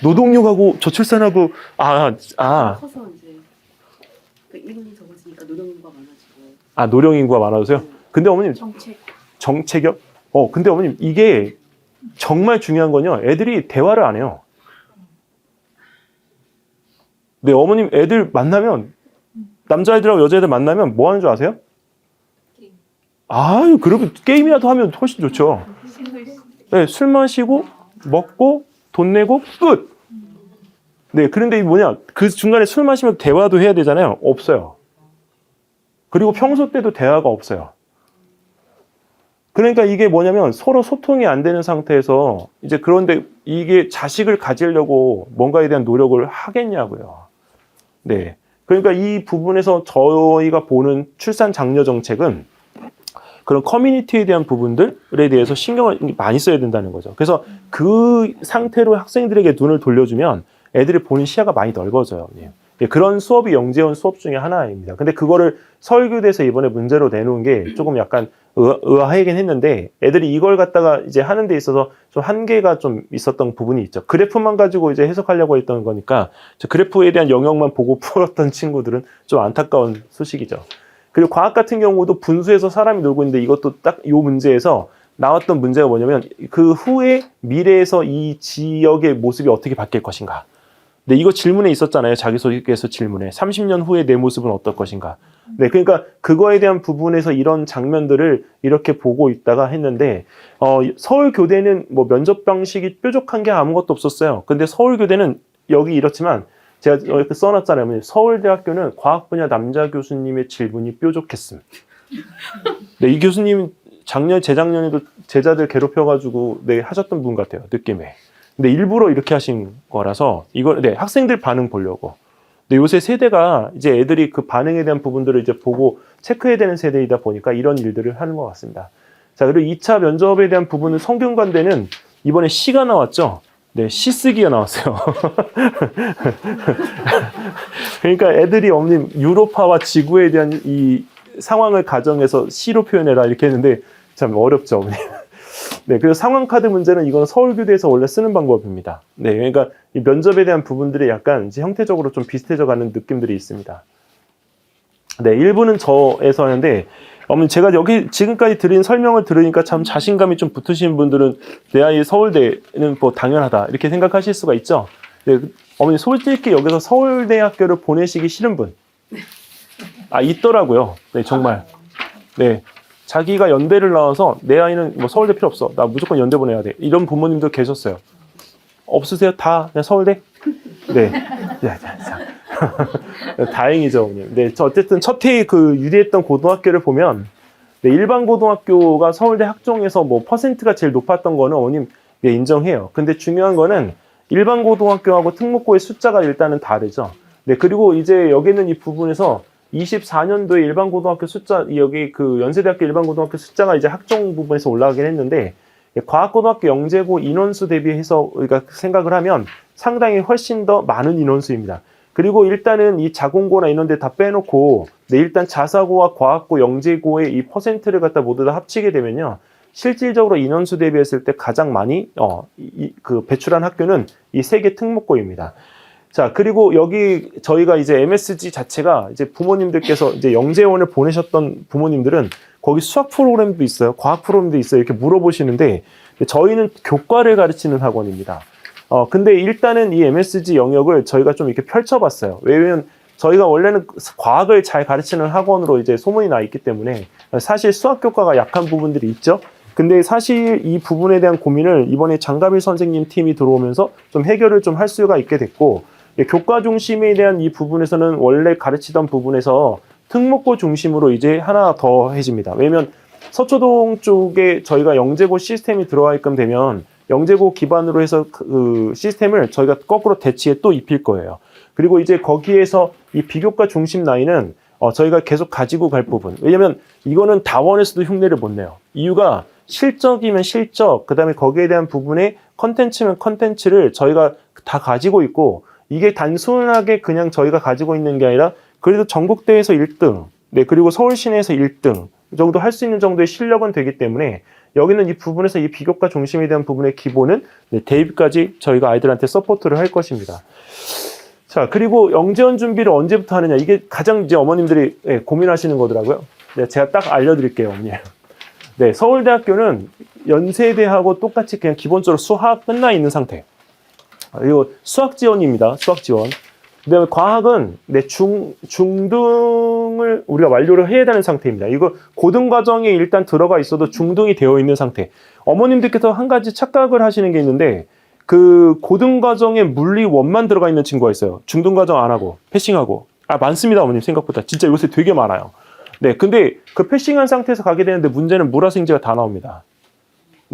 노동력하고 저출산하고 커서 이제 인원이 적어지니까 노령 인구가 많아지고. 아, 노령 인구가 많아서요? 근데 어머님 정책이요? 근데 어머님 이게 정말 중요한 건요. 애들이 대화를 안 해요. 네, 어머님 애들 만나면 남자애들하고 여자애들 만나면 뭐 하는 줄 아세요? 게임. 아유, 그러면 게임이라도 하면 훨씬 좋죠. 네, 술 마시고 먹고 돈 내고 끝. 네, 그런데 이 그 중간에 술 마시면 대화도 해야 되잖아요. 없어요. 그리고 평소 때도 대화가 없어요. 그러니까 이게 뭐냐면 서로 소통이 안 되는 상태에서 이제 그런데 이게 자식을 가지려고 뭔가에 대한 노력을 하겠냐고요. 네. 그러니까 이 부분에서 저희가 보는 출산 장려 정책은 그런 커뮤니티에 대한 부분들에 대해서 신경을 많이 써야 된다는 거죠. 그래서 그 상태로 학생들에게 눈을 돌려주면 애들이 보는 시야가 많이 넓어져요. 예, 그런 수업이 영재원 수업 중에 하나입니다. 근데 그거를 서울교대에서 이번에 문제로 내놓은 게 조금 약간 의아하긴 했는데 애들이 이걸 갖다가 이제 하는 데 있어서 좀 한계가 좀 있었던 부분이 있죠. 그래프만 가지고 이제 해석하려고 했던 거니까 그래프에 대한 영역만 보고 풀었던 친구들은 좀 안타까운 소식이죠. 그리고 과학 같은 경우도 분수에서 사람이 놀고 있는데 이것도 딱 이 문제에서 나왔던 문제가 뭐냐면 그 후에 미래에서 이 지역의 모습이 어떻게 바뀔 것인가. 네, 이거 질문에 있었잖아요. 자기소개서 질문에. 30년 후에 내 모습은 어떨 것인가. 네, 그러니까 그거에 대한 부분에서 이런 장면들을 이렇게 보고 있다가 했는데, 서울교대는 뭐 면접 방식이 뾰족한 게 아무것도 없었어요. 근데 서울교대는 여기 이렇지만 제가 이렇게 써놨잖아요. 서울대학교는 과학 분야 남자 교수님의 질문이 뾰족했음. 네, 이 교수님 재작년에도 제자들 괴롭혀가지고 네, 하셨던 분 같아요. 느낌에. 근데 일부러 이렇게 하신 거라서 이걸 네, 학생들 반응 보려고. 근데 요새 세대가 이제 애들이 그 반응에 대한 부분들을 이제 보고 체크해야 되는 세대이다 보니까 이런 일들을 하는 것 같습니다. 자, 그리고 2차 면접에 대한 부분은 성균관대는 이번에 시가 나왔죠. 네, 시 쓰기가 나왔어요. 그러니까 애들이 어머님 유로파와 지구에 대한 이 상황을 가정해서 시로 표현해라 이렇게 했는데 참 어렵죠, 어머님. 네, 그래서 상황 카드 문제는 이건 서울교대에서 원래 쓰는 방법입니다. 네, 그러니까 이 면접에 대한 부분들이 약간 이제 형태적으로 좀 비슷해져 가는 느낌들이 있습니다. 네, 일부는 저에서 하는데, 제가 여기 지금까지 드린 설명을 들으니까 참 자신감이 좀 붙으신 분들은 내 아이 서울대는 뭐 당연하다 이렇게 생각하실 수가 있죠. 네, 어머니 솔직히 여기서 서울대학교를 보내시기 싫은 분, 있더라고요. 네, 정말. 네. 자기가 연대를 나와서 내 아이는 뭐 서울대 필요 없어. 나 무조건 연대 보내야 돼. 이런 부모님도 계셨어요. 없으세요? 다 그냥 서울대? 네. 다행이죠, 어머님. 네, 어쨌든 첫 해에 그 유리했던 고등학교를 보면 네, 일반 고등학교가 서울대 학종에서 뭐 퍼센트가 제일 높았던 거는 어머님 네, 인정해요. 근데 중요한 거는 일반 고등학교하고 특목고의 숫자가 일단은 다르죠. 네, 그리고 이제 여기는 이 부분에서 24년도에 일반 고등학교 숫자, 여기 그 연세대학교 일반 고등학교 숫자가 이제 학종 부분에서 올라가긴 했는데, 과학고등학교 영재고 인원수 대비해서 우리가 생각을 하면 상당히 훨씬 더 많은 인원수입니다. 그리고 일단은 이 자공고나 이런 데 다 빼놓고, 네, 일단 자사고와 과학고, 영재고의 이 퍼센트를 갖다 모두 다 합치게 되면요. 실질적으로 인원수 대비했을 때 가장 많이, 그 배출한 학교는 이 세 개 특목고입니다. 자, 그리고 여기 저희가 이제 MSG 자체가 이제 부모님들께서 이제 영재원을 보내셨던 부모님들은 거기 수학 프로그램도 있어요. 과학 프로그램도 있어요. 이렇게 물어보시는데 저희는 교과를 가르치는 학원입니다. 근데 일단은 이 MSG 영역을 저희가 좀 이렇게 펼쳐봤어요. 왜냐면 저희가 원래는 과학을 잘 가르치는 학원으로 이제 소문이 나 있기 때문에 사실 수학 교과가 약한 부분들이 있죠. 근데 사실 이 부분에 대한 고민을 이번에 장가빌 선생님 팀이 들어오면서 좀 해결을 좀 할 수가 있게 됐고, 교과 중심에 대한 이 부분에서는 원래 가르치던 부분에서 특목고 중심으로 이제 하나 더 해집니다. 왜냐면 서초동 쪽에 저희가 영재고 시스템이 들어와 있게끔 되면 영재고 기반으로 해서 그 시스템을 저희가 거꾸로 대치에 또 입힐 거예요. 그리고 이제 거기에서 이 비교과 중심 라인은 저희가 계속 가지고 갈 부분. 왜냐면 이거는 다원에서도 흉내를 못 내요. 이유가 실적이면 실적, 그 다음에 거기에 대한 부분에 컨텐츠면 컨텐츠를 저희가 다 가지고 있고, 이게 단순하게 그냥 저희가 가지고 있는 게 아니라 그래도 전국대회에서 1등, 네, 그리고 서울 시내에서 1등 정도 할 수 있는 정도의 실력은 되기 때문에 여기는 이 부분에서 이 비교과 중심에 대한 부분의 기본은 네, 대입까지 저희가 아이들한테 서포트를 할 것입니다. 자, 그리고 영재원 준비를 언제부터 하느냐, 이게 가장 이제 어머님들이 네, 고민하시는 거더라고요. 네, 제가 딱 알려드릴게요, 어머니. 네, 서울대학교는 연세대하고 똑같이 그냥 기본적으로 수학 끝나 있는 상태. 그리고 수학 지원입니다. 수학 지원. 그다음에 과학은 네, 중등을 우리가 완료를 해야 되는 상태입니다. 이거 고등 과정에 일단 들어가 있어도 중등이 되어 있는 상태. 어머님들께서 한 가지 착각을 하시는 게 있는데 그 고등 과정에 물리 원만 들어가 있는 친구가 있어요. 중등 과정 안 하고 패싱하고. 많습니다, 어머님 생각보다. 진짜 요새 되게 많아요. 네, 근데 그 패싱한 상태에서 가게 되는데 문제는 물화생지가 다 나옵니다.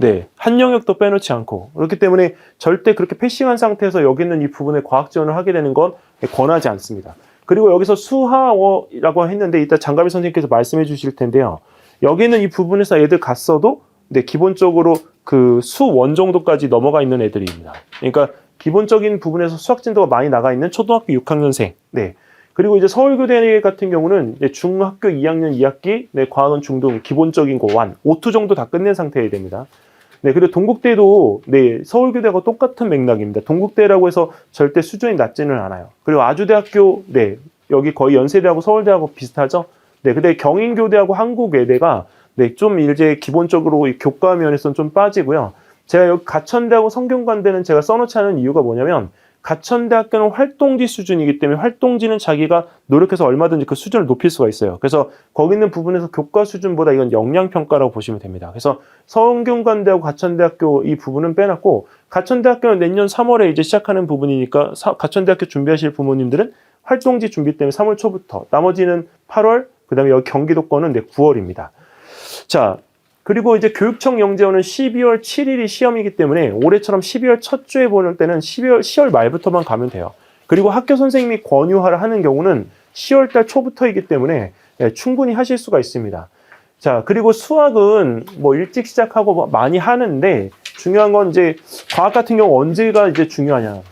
네, 한 영역도 빼놓지 않고. 그렇기 때문에 절대 그렇게 패싱한 상태에서 여기 있는 이 부분에 과학 지원을 하게 되는 건 권하지 않습니다. 그리고 여기서 수하어라고 했는데 이따 장가비 선생님께서 말씀해 주실 텐데요. 여기는 이 부분에서 애들 갔어도 네, 기본적으로 그 수원 정도까지 넘어가 있는 애들입니다. 그러니까 기본적인 부분에서 수학 진도가 많이 나가 있는 초등학교 6학년생. 네. 그리고 이제 서울교대 같은 경우는 이제 중학교 2학년 2학기, 네, 과학은 중등, 기본적인 거 완, O2 정도 다 끝낸 상태여야 됩니다. 네, 그리고 동국대도 네, 서울교대하고 똑같은 맥락입니다. 동국대라고 해서 절대 수준이 낮지는 않아요. 그리고 아주대학교, 네, 여기 거의 연세대하고 서울대하고 비슷하죠. 네, 근데 경인교대하고 한국외대가 네, 좀 이제 기본적으로 이 교과 면에서는 좀 빠지고요. 제가 여기 가천대하고 성균관대는 제가 써놓지 않은 이유가 뭐냐면 가천대학교는 활동지 수준이기 때문에 활동지는 자기가 노력해서 얼마든지 그 수준을 높일 수가 있어요. 그래서 거기 있는 부분에서 교과 수준보다 이건 역량평가라고 보시면 됩니다. 그래서 성균관대하고 가천대학교 이 부분은 빼놨고 가천대학교는 내년 3월에 이제 시작하는 부분이니까 가천대학교 준비하실 부모님들은 활동지 준비 때문에 3월 초부터 나머지는 8월 그 다음에 여기 경기도권은 9월입니다. 자, 그리고 이제 교육청 영재원은 12월 7일이 시험이기 때문에 올해처럼 12월 첫 주에 보낼 때는 10월 말부터만 가면 돼요. 그리고 학교 선생님이 권유하라 하는 경우는 10월 달 초부터이기 때문에 충분히 하실 수가 있습니다. 자, 그리고 수학은 뭐 일찍 시작하고 많이 하는데 중요한 건 이제 과학 같은 경우 언제가 이제 중요하냐.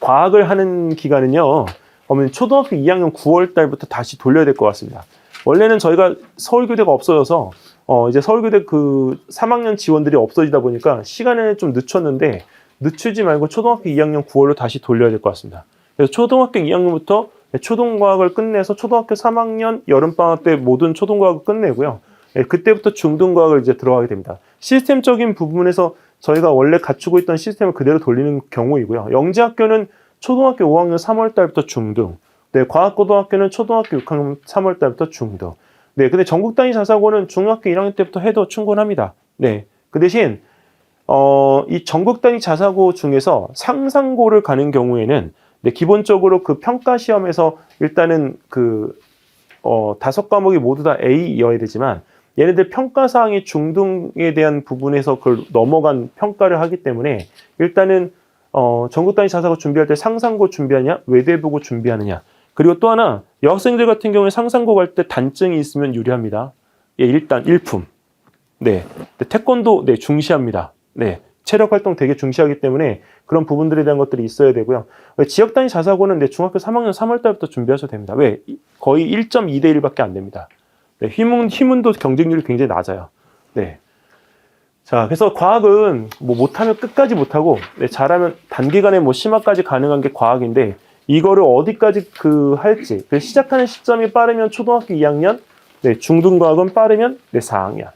과학을 하는 기간은요. 어머니 초등학교 2학년 9월 달부터 다시 돌려야 될 것 같습니다. 원래는 저희가 서울교대가 없어져서 이제 서울교대 그 3학년 지원들이 없어지다 보니까 시간을 좀 늦췄는데 늦추지 말고 초등학교 2학년 9월로 다시 돌려야 될 것 같습니다. 그래서 초등학교 2학년부터 초등과학을 끝내서 초등학교 3학년 여름방학 때 모든 초등과학을 끝내고요. 그때부터 중등과학을 이제 들어가게 됩니다. 시스템적인 부분에서 저희가 원래 갖추고 있던 시스템을 그대로 돌리는 경우이고요. 영재학교는 초등학교 5학년 3월 달부터 중등, 네, 과학고등학교는 초등학교 6학년 3월 달부터 중등. 네, 근데 전국 단위 자사고는 중학교 1학년 때부터 해도 충분합니다. 네, 그 대신 이 전국 단위 자사고 중에서 상상고를 가는 경우에는 네, 기본적으로 그 평가 시험에서 일단은 그 5과목이 모두 다 A여야 되지만 얘네들 평가 사항이 중등에 대한 부분에서 그걸 넘어간 평가를 하기 때문에 일단은 전국 단위 자사고 준비할 때 상상고 준비하냐, 외대보고 준비하느냐. 그리고 또 하나 여학생들 같은 경우에 상상고 갈 때 단증이 있으면 유리합니다. 예, 일단 일품. 네, 태권도 네 중시합니다. 네, 체력 활동 되게 중시하기 때문에 그런 부분들에 대한 것들이 있어야 되고요. 지역 단위 자사고는 네, 중학교 3학년 3월 달부터 준비하셔도 됩니다. 왜? 거의 1.2대 1밖에 안 됩니다. 네, 희문도 경쟁률이 굉장히 낮아요. 네. 자, 그래서 과학은 뭐 못하면 끝까지 못하고 네, 잘하면 단기간에 뭐 심화까지 가능한 게 과학인데 이거를 어디까지 할지 시작하는 시점이 빠르면 초등학교 2학년, 네, 중등과학은 빠르면 네, 4학년.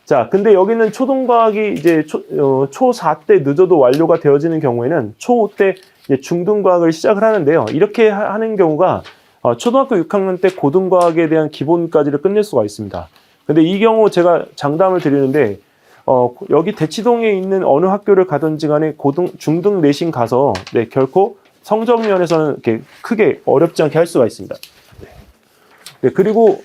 자, 근데 여기는 초등과학이 이제 초4 때 늦어도 완료가 되어지는 경우에는 초5 때 중등과학을 시작을 하는데요. 이렇게 하는 경우가 초등학교 6학년 때 고등과학에 대한 기본까지를 끝낼 수가 있습니다. 근데 이 경우 제가 장담을 드리는데 여기 대치동에 있는 어느 학교를 가든지 간에 중등 내신 가서 네, 결코 성적 면에서는 이렇게 크게 어렵지 않게 할 수가 있습니다. 네, 그리고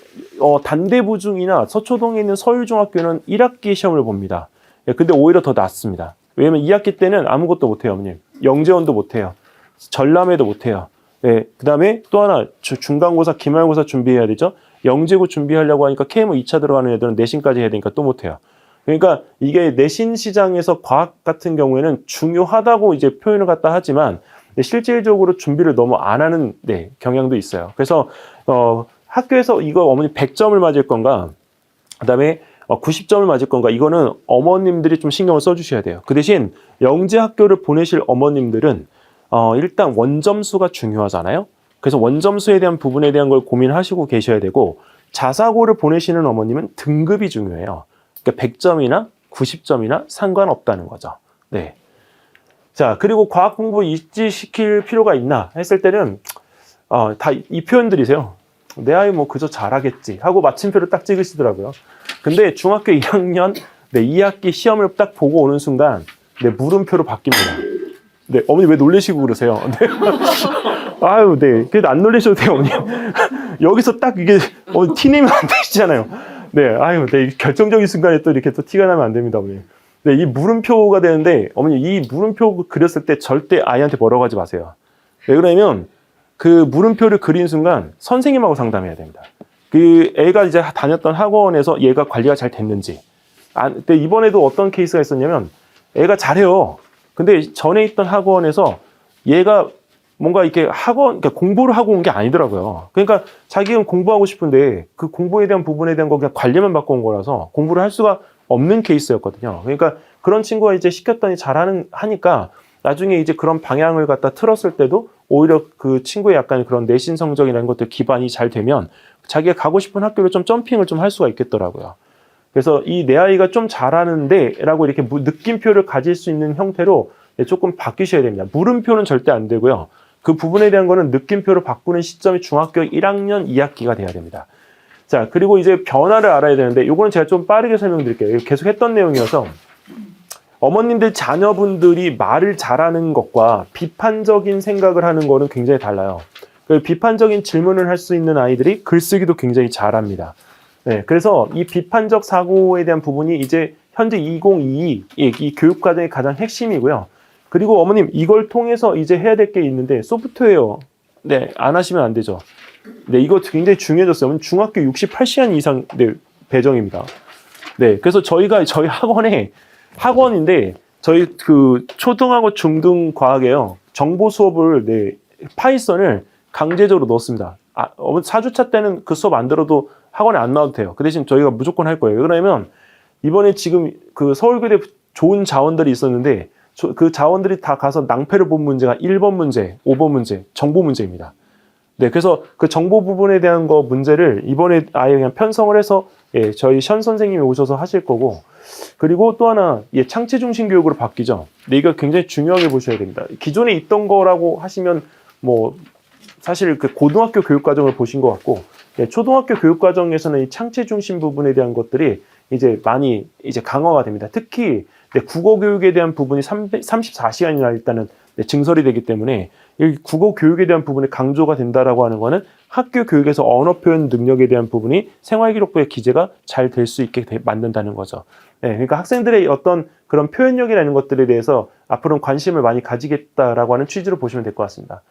단대부중이나 서초동에 있는 서울중학교는 1학기 시험을 봅니다. 네, 근데 오히려 더 낫습니다. 왜냐면 2학기 때는 아무것도 못해요, 어머님. 영재원도 못해요. 전람회도 못해요. 네, 그 다음에 또 하나 중간고사, 기말고사 준비해야 되죠. 영재고 준비하려고 하니까 KMO 2차 들어가는 애들은 내신까지 해야 되니까 또 못해요. 그러니까 이게 내신 시장에서 과학 같은 경우에는 중요하다고 이제 표현을 갖다 하지만 실질적으로 준비를 너무 안 하는 네, 경향도 있어요. 그래서 학교에서 이거 어머니 100점을 맞을 건가, 그 다음에 90점을 맞을 건가, 이거는 어머님들이 좀 신경을 써주셔야 돼요. 그 대신 영재 학교를 보내실 어머님들은 일단 원점수가 중요하잖아요. 그래서 원점수에 대한 부분에 대한 걸 고민하시고 계셔야 되고 자사고를 보내시는 어머님은 등급이 중요해요. 그러니까 100점이나 90점이나 상관없다는 거죠. 네. 자, 그리고 과학 공부 일지시킬 필요가 있나 했을 때는 다 이 표현들이세요. 내 아이 뭐 그저 잘하겠지 하고 마침표를 딱 찍으시더라고요. 근데 중학교 1학년 네, 2학기 시험을 딱 보고 오는 순간 네, 물음표로 바뀝니다. 네, 어머니 왜 놀리시고 그러세요? 네. 아유, 네. 그래도 안 놀리셔도 돼요, 어머니. 여기서 딱 이게 티내면 안 되시잖아요. 네, 아유, 네. 결정적인 순간에 또 이렇게 또 티가 나면 안 됩니다, 어머니. 네, 이 물음표가 되는데 어머니 이 물음표 그렸을 때 절대 아이한테 뭐라고 하지 마세요. 왜 그러냐면 그 물음표를 그린 순간 선생님하고 상담해야 됩니다. 그 애가 이제 다녔던 학원에서 얘가 관리가 잘 됐는지. 근데 이번에도 어떤 케이스가 있었냐면 애가 잘해요. 근데 전에 있던 학원에서 얘가 뭔가 이렇게 그러니까 공부를 하고 온 게 아니더라고요. 그러니까 자기는 공부하고 싶은데 그 공부에 대한 부분에 대한 거 그냥 관리만 받고 온 거라서 공부를 할 수가 없는 케이스였거든요. 그러니까 그런 친구가 이제 시켰더니 하니까 나중에 이제 그런 방향을 갖다 틀었을 때도 오히려 그 친구의 약간 그런 내신 성적이라는 것들 기반이 잘 되면 자기가 가고 싶은 학교를 좀 점핑을 좀 할 수가 있겠더라고요. 그래서 이 내 아이가 좀 잘하는데 라고 이렇게 느낌표를 가질 수 있는 형태로 조금 바뀌셔야 됩니다. 물음표는 절대 안 되고요. 그 부분에 대한 거는 느낌표로 바꾸는 시점이 중학교 1학년 2학기가 돼야 됩니다. 자, 그리고 이제 변화를 알아야 되는데 이거는 제가 좀 빠르게 설명드릴게요. 계속 했던 내용이어서 어머님들 자녀분들이 말을 잘하는 것과 비판적인 생각을 하는 거는 굉장히 달라요. 비판적인 질문을 할 수 있는 아이들이 글쓰기도 굉장히 잘합니다. 네, 그래서 이 비판적 사고에 대한 부분이 이제 현재 2022 이 교육과정의 가장 핵심이고요. 그리고 어머님 이걸 통해서 이제 해야 될 게 있는데 소프트웨어 네, 안 하시면 안 되죠. 네, 이거 굉장히 중요해졌어요. 중학교 68시간 이상 네, 배정입니다. 네, 그래서 저희 학원인데 저희 그 초등하고 중등 과학에요. 정보 수업을 네, 파이썬을 강제적으로 넣었습니다. 어머니 4주차 때는 그 수업 안 들어도 학원에 안 나와도 돼요. 그 대신 저희가 무조건 할 거예요. 그러면 이번에 지금 그 서울교대 좋은 자원들이 있었는데 그 자원들이 다 가서 낭패를 본 문제가 1번 문제, 5번 문제, 정보 문제입니다. 네, 그래서 그 정보 부분에 대한 거 문제를 이번에 아예 그냥 편성을 해서 예, 저희 션 선생님이 오셔서 하실 거고, 그리고 또 하나 예, 창체 중심 교육으로 바뀌죠. 근데 이거 굉장히 중요하게 보셔야 됩니다. 기존에 있던 거라고 하시면 뭐 사실 그 고등학교 교육 과정을 보신 것 같고, 예, 초등학교 교육 과정에서는 이 창체 중심 부분에 대한 것들이 이제 많이 이제 강화가 됩니다. 특히 네, 국어 교육에 대한 부분이 34시간이나 일단은 네, 증설이 되기 때문에 이 국어 교육에 대한 부분이 강조가 된다라고 하는 거는 학교 교육에서 언어 표현 능력에 대한 부분이 생활기록부의 기재가 잘 될 수 있게 만든다는 거죠. 네, 그러니까 학생들의 어떤 그런 표현력이라는 것들에 대해서 앞으로는 관심을 많이 가지겠다라고 하는 취지로 보시면 될 것 같습니다.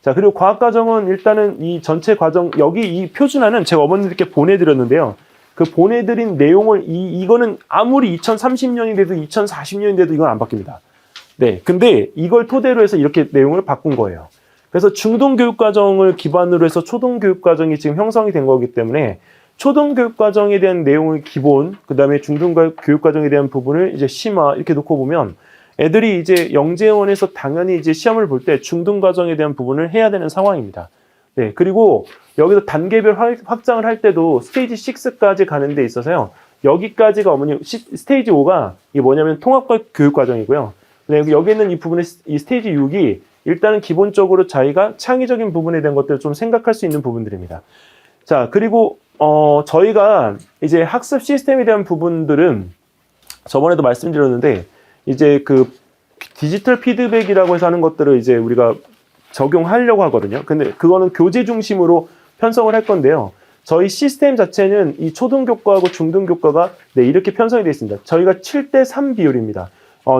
자, 그리고 과학과정은 일단은 이 전체 과정, 여기 이 표준화는 제가 어머니들께 보내드렸는데요. 그 보내드린 내용을, 이거는 아무리 2030년이 돼도 2040년이 돼도 이건 안 바뀝니다. 네. 근데 이걸 토대로 해서 이렇게 내용을 바꾼 거예요. 그래서 중등교육과정을 기반으로 해서 초등교육과정이 지금 형성이 된 거기 때문에 초등교육과정에 대한 내용을 기본, 그 다음에 중등교육과정에 대한 부분을 이제 심화 이렇게 놓고 보면 애들이 이제 영재원에서 당연히 이제 시험을 볼 때 중등과정에 대한 부분을 해야 되는 상황입니다. 네. 그리고 여기서 단계별 확장을 할 때도 스테이지 6까지 가는 데 있어서요. 여기까지가 어머니 스테이지 5가 이게 뭐냐면 통합과 교육과정이고요. 네, 여기 있는 이 부분의 이 스테이지 6이 일단은 기본적으로 자기가 창의적인 부분에 대한 것들을 좀 생각할 수 있는 부분들입니다. 자, 그리고 저희가 이제 학습 시스템에 대한 부분들은 저번에도 말씀드렸는데 이제 그 디지털 피드백이라고 해서 하는 것들을 이제 우리가 적용하려고 하거든요. 근데 그거는 교재 중심으로 편성을 할 건데요. 저희 시스템 자체는 이 초등교과하고 중등교과가 네, 이렇게 편성이 되어 있습니다. 저희가 7대3 비율입니다.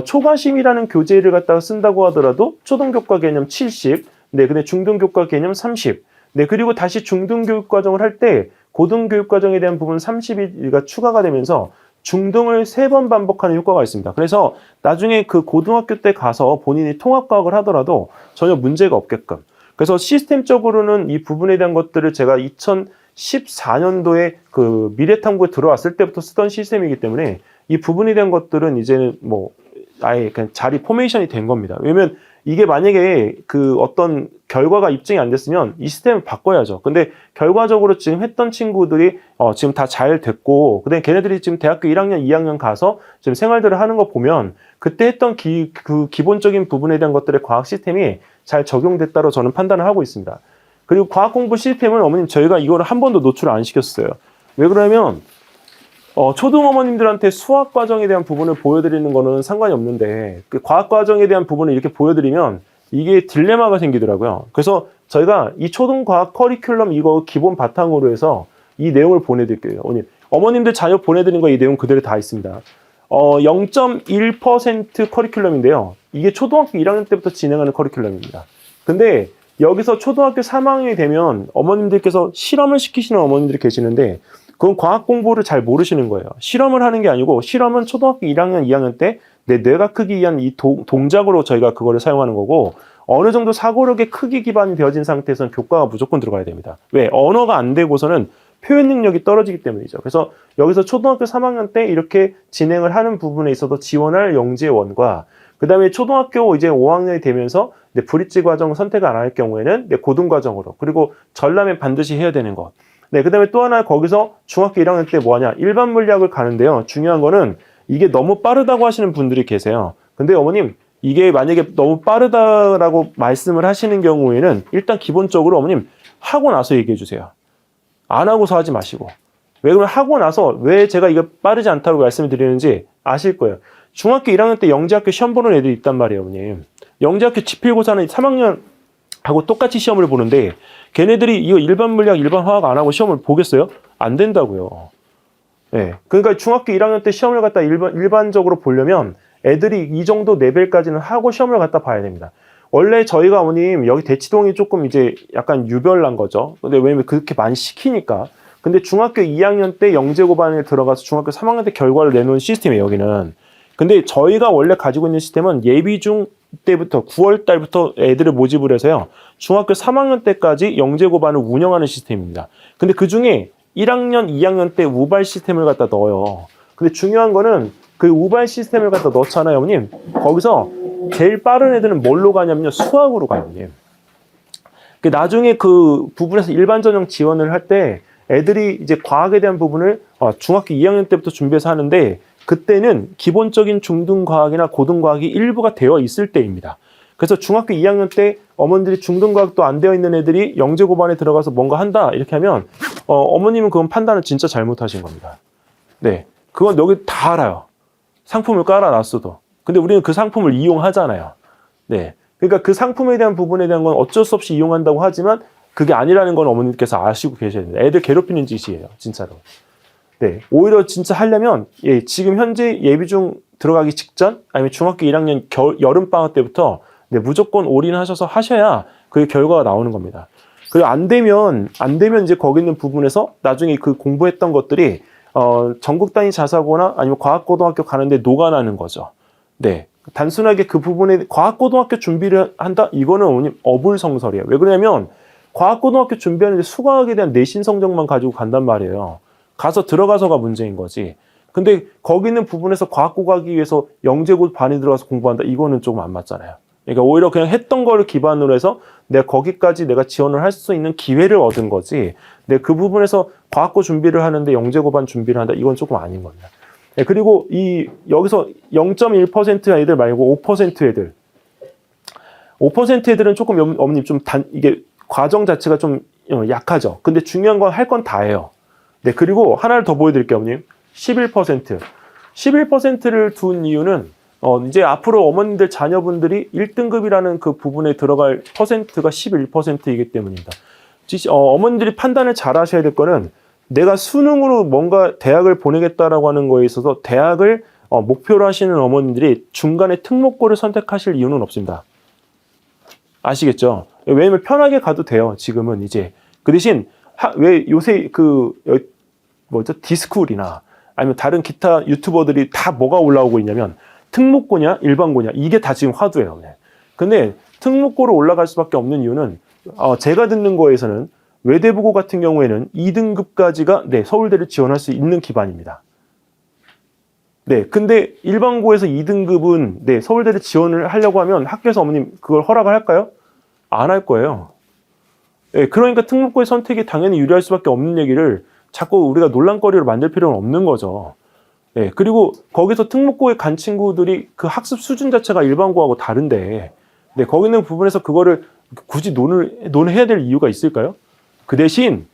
초과심이라는 교재를 갖다가 쓴다고 하더라도 초등교과 개념 70, 네, 근데 중등교과 개념 30, 네, 그리고 다시 중등교육과정을 할 때 고등교육과정에 대한 부분 30이 추가가 되면서 중등을 3번 반복하는 효과가 있습니다. 그래서 나중에 그 고등학교 때 가서 본인이 통합과학을 하더라도 전혀 문제가 없게끔. 그래서 시스템적으로는 이 부분에 대한 것들을 제가 2014년도에 그 미래탐구에 들어왔을 때부터 쓰던 시스템이기 때문에 이 부분에 대한 것들은 이제는 뭐 아예 그냥 자리 포메이션이 된 겁니다. 왜냐면 이게 만약에 그 어떤 결과가 입증이 안 됐으면 이 시스템을 바꿔야죠. 근데 결과적으로 지금 했던 친구들이 지금 다 잘 됐고, 그다음에 걔네들이 지금 대학교 1학년, 2학년 가서 지금 생활들을 하는 거 보면 그때 했던 그 기본적인 부분에 대한 것들의 과학 시스템이 잘 적용됐다고 저는 판단을 하고 있습니다. 그리고 과학 공부 시스템은 어머님 저희가 이거를 한 번도 노출을 안 시켰어요. 왜 그러냐면 초등 어머님들한테 수학 과정에 대한 부분을 보여드리는 거는 상관이 없는데 그 과학 과정에 대한 부분을 이렇게 보여드리면 이게 딜레마가 생기더라고요. 그래서 저희가 이 초등 과학 커리큘럼 이거 기본 바탕으로 해서 이 내용을 보내드릴게요. 어머님들 자녀 보내드린 거 이 내용 그대로 다 있습니다. 0.1% 커리큘럼인데요. 이게 초등학교 1학년 때부터 진행하는 커리큘럼입니다. 근데 여기서 초등학교 3학년이 되면 어머님들께서 실험을 시키시는 어머님들이 계시는데 그건 과학 공부를 잘 모르시는 거예요. 실험을 하는 게 아니고 실험은 초등학교 1학년, 2학년 때 내 뇌가 크기 위한 이 동작으로 저희가 그거를 사용하는 거고 어느 정도 사고력의 크기 기반이 되어진 상태에서는 교과가 무조건 들어가야 됩니다. 왜? 언어가 안 되고서는 표현 능력이 떨어지기 때문이죠. 그래서 여기서 초등학교 3학년 때 이렇게 진행을 하는 부분에 있어서 지원할 영재원과 그 다음에 초등학교 이제 5학년이 되면서 브릿지 과정 선택을 안 할 경우에는 고등 과정으로 그리고 전람회 반드시 해야 되는 것. 네, 그 다음에 또 하나 거기서 중학교 1학년 때 뭐 하냐? 일반 물리학을 가는데요. 중요한 거는 이게 너무 빠르다고 하시는 분들이 계세요. 근데 어머님, 이게 만약에 너무 빠르다라고 말씀을 하시는 경우에는 일단 기본적으로 어머님 하고 나서 얘기해 주세요. 안 하고서 하지 마시고. 왜 그러면 하고 나서 왜 제가 이거 빠르지 않다고 말씀을 드리는지 아실 거예요. 중학교 1학년 때 영재학교 시험 보는 애들이 있단 말이에요, 어머님. 영재학교 지필고사는 3학년하고 똑같이 시험을 보는데 걔네들이 이거 일반 물리학, 일반 화학 안 하고 시험을 보겠어요? 안 된다고요. 네. 그러니까 중학교 1학년 때 시험을 갖다 일반적으로 보려면 애들이 이 정도 레벨까지는 하고 시험을 갖다 봐야 됩니다. 원래 저희가 어머님 여기 대치동이 조금 이제 약간 유별난 거죠. 근데 왜냐면 그렇게 많이 시키니까. 근데 중학교 2학년 때 영재고반에 들어가서 중학교 3학년 때 결과를 내놓은 시스템이에요, 여기는. 근데 저희가 원래 가지고 있는 시스템은 예비중 때부터 9월 달부터 애들을 모집을 해서요. 중학교 3학년 때까지 영재고반을 운영하는 시스템입니다. 근데 그 중에 1학년, 2학년 때 우발 시스템을 갖다 넣어요. 근데 중요한 거는 그 우발 시스템을 갖다 넣잖아요, 어머님. 거기서 제일 빠른 애들은 뭘로 가냐면요. 수학으로 가요, 어머님. 나중에 그 부분에서 일반 전형 지원을 할 때 애들이 이제 과학에 대한 부분을 중학교 2학년 때부터 준비해서 하는데 그때는 기본적인 중등과학이나 고등과학이 일부가 되어 있을 때입니다. 그래서 중학교 2학년 때 어머니들이 중등과학도 안 되어 있는 애들이 영재고반에 들어가서 뭔가 한다 이렇게 하면 어머님은 그건 판단을 진짜 잘못하신 겁니다. 네, 그건 여기 다 알아요. 상품을 깔아놨어도. 근데 우리는 그 상품을 이용하잖아요. 네, 그러니까 그 상품에 대한 부분에 대한 건 어쩔 수 없이 이용한다고 하지만 그게 아니라는 건 어머님께서 아시고 계셔야 됩니다. 애들 괴롭히는 짓이에요, 진짜로. 네, 오히려 진짜 하려면 지금 현재 예비중 들어가기 직전 아니면 중학교 1학년 여름방학 때부터 무조건 올인하셔서 하셔야 그 결과가 나오는 겁니다. 그리고 안 되면 이제 거기 있는 부분에서 나중에 그 공부했던 것들이 전국 단위 자사고나 아니면 과학고등학교 가는데 녹아나는 거죠. 네, 단순하게 그 부분에 과학고등학교 준비를 한다? 이거는 어머님 어불성설이에요. 왜 그러냐면 과학고등학교 준비하는데 수과학에 대한 내신 성적만 가지고 간단 말이에요. 가서 들어가서가 문제인 거지. 근데 거기 있는 부분에서 과학고 가기 위해서 영재고 반에 들어가서 공부한다? 이거는 조금 안 맞잖아요. 그러니까 오히려 그냥 했던 거를 기반으로 해서 내가 거기까지 내가 지원을 할 수 있는 기회를 얻은 거지. 근데 그 부분에서 과학고 준비를 하는데 영재고 반 준비를 한다? 이건 조금 아닌 겁니다. 네, 그리고 여기서 0.1% 애들 말고 5% 애들. 5% 애들은 조금 어머님 이게 과정 자체가 좀 약하죠. 근데 중요한 건 할 건 다 해요. 네, 그리고 하나를 더 보여드릴게요, 어머님. 11%. 11%를 둔 이유는, 이제 앞으로 어머님들 자녀분들이 1등급이라는 그 부분에 들어갈 퍼센트가 11%이기 때문입니다. 어머님들이 판단을 잘 하셔야 될 거는 내가 수능으로 뭔가 대학을 보내겠다라고 하는 거에 있어서 대학을 목표로 하시는 어머님들이 중간에 특목고를 선택하실 이유는 없습니다. 아시겠죠? 왜냐면 편하게 가도 돼요, 지금은 이제. 그 대신, 왜 요새 디스쿨이나 아니면 다른 기타 유튜버들이 다 뭐가 올라오고 있냐면 특목고냐 일반고냐 이게 다 지금 화두예요. 근데 특목고로 올라갈 수밖에 없는 이유는 제가 듣는 거에서는 외대부고 같은 경우에는 2등급까지가 서울대를 지원할 수 있는 기반입니다. 네, 근데 일반고에서 2등급은 서울대를 지원을 하려고 하면 학교에서 어머님 그걸 허락을 할까요? 안 할 거예요. 네, 그러니까 특목고의 선택이 당연히 유리할 수밖에 없는 얘기를 자꾸 우리가 논란거리로 만들 필요는 없는 거죠. 네, 그리고 거기서 특목고에 간 친구들이 그 학습 수준 자체가 일반고하고 다른데, 네, 거기 있는 부분에서 그거를 굳이 논해야 될 이유가 있을까요? 그 대신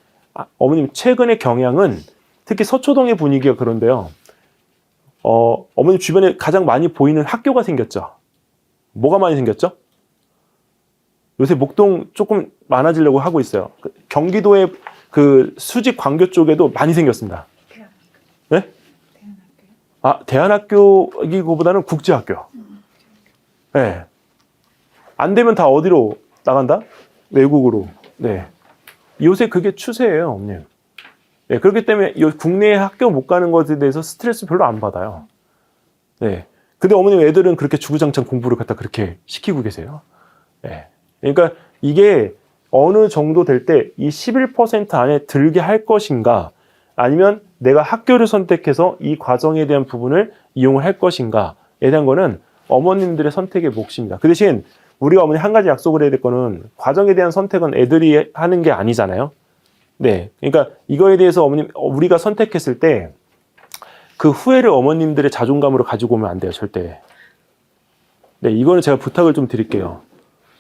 어머님 최근의 경향은 특히 서초동의 분위기가 그런데요. 어머님 주변에 가장 많이 보이는 학교가 생겼죠. 뭐가 많이 생겼죠? 요새 목동 조금 많아지려고 하고 있어요. 경기도의 그 수직 광교 쪽에도 많이 생겼습니다. 네? 대안학교이기보다는 국제학교. 네. 안 되면 다 어디로 나간다? 외국으로. 네. 요새 그게 추세예요, 어머님. 네. 그렇기 때문에 국내 학교 못 가는 것에 대해서 스트레스 별로 안 받아요. 네. 근데 어머님 애들은 그렇게 주구장창 공부를 갖다 그렇게 시키고 계세요. 네. 그러니까 이게 어느 정도 될 때 이 11% 안에 들게 할 것인가, 아니면 내가 학교를 선택해서 이 과정에 대한 부분을 이용을 할 것인가에 대한 거는 어머님들의 선택의 몫입니다. 그 대신 우리가 어머니 한 가지 약속을 해야 될 거는, 과정에 대한 선택은 애들이 하는 게 아니잖아요. 네. 그러니까 이거에 대해서 어머님, 우리가 선택했을 때 그 후회를 어머님들의 자존감으로 가지고 오면 안 돼요, 절대. 네. 이거는 제가 부탁을 좀 드릴게요.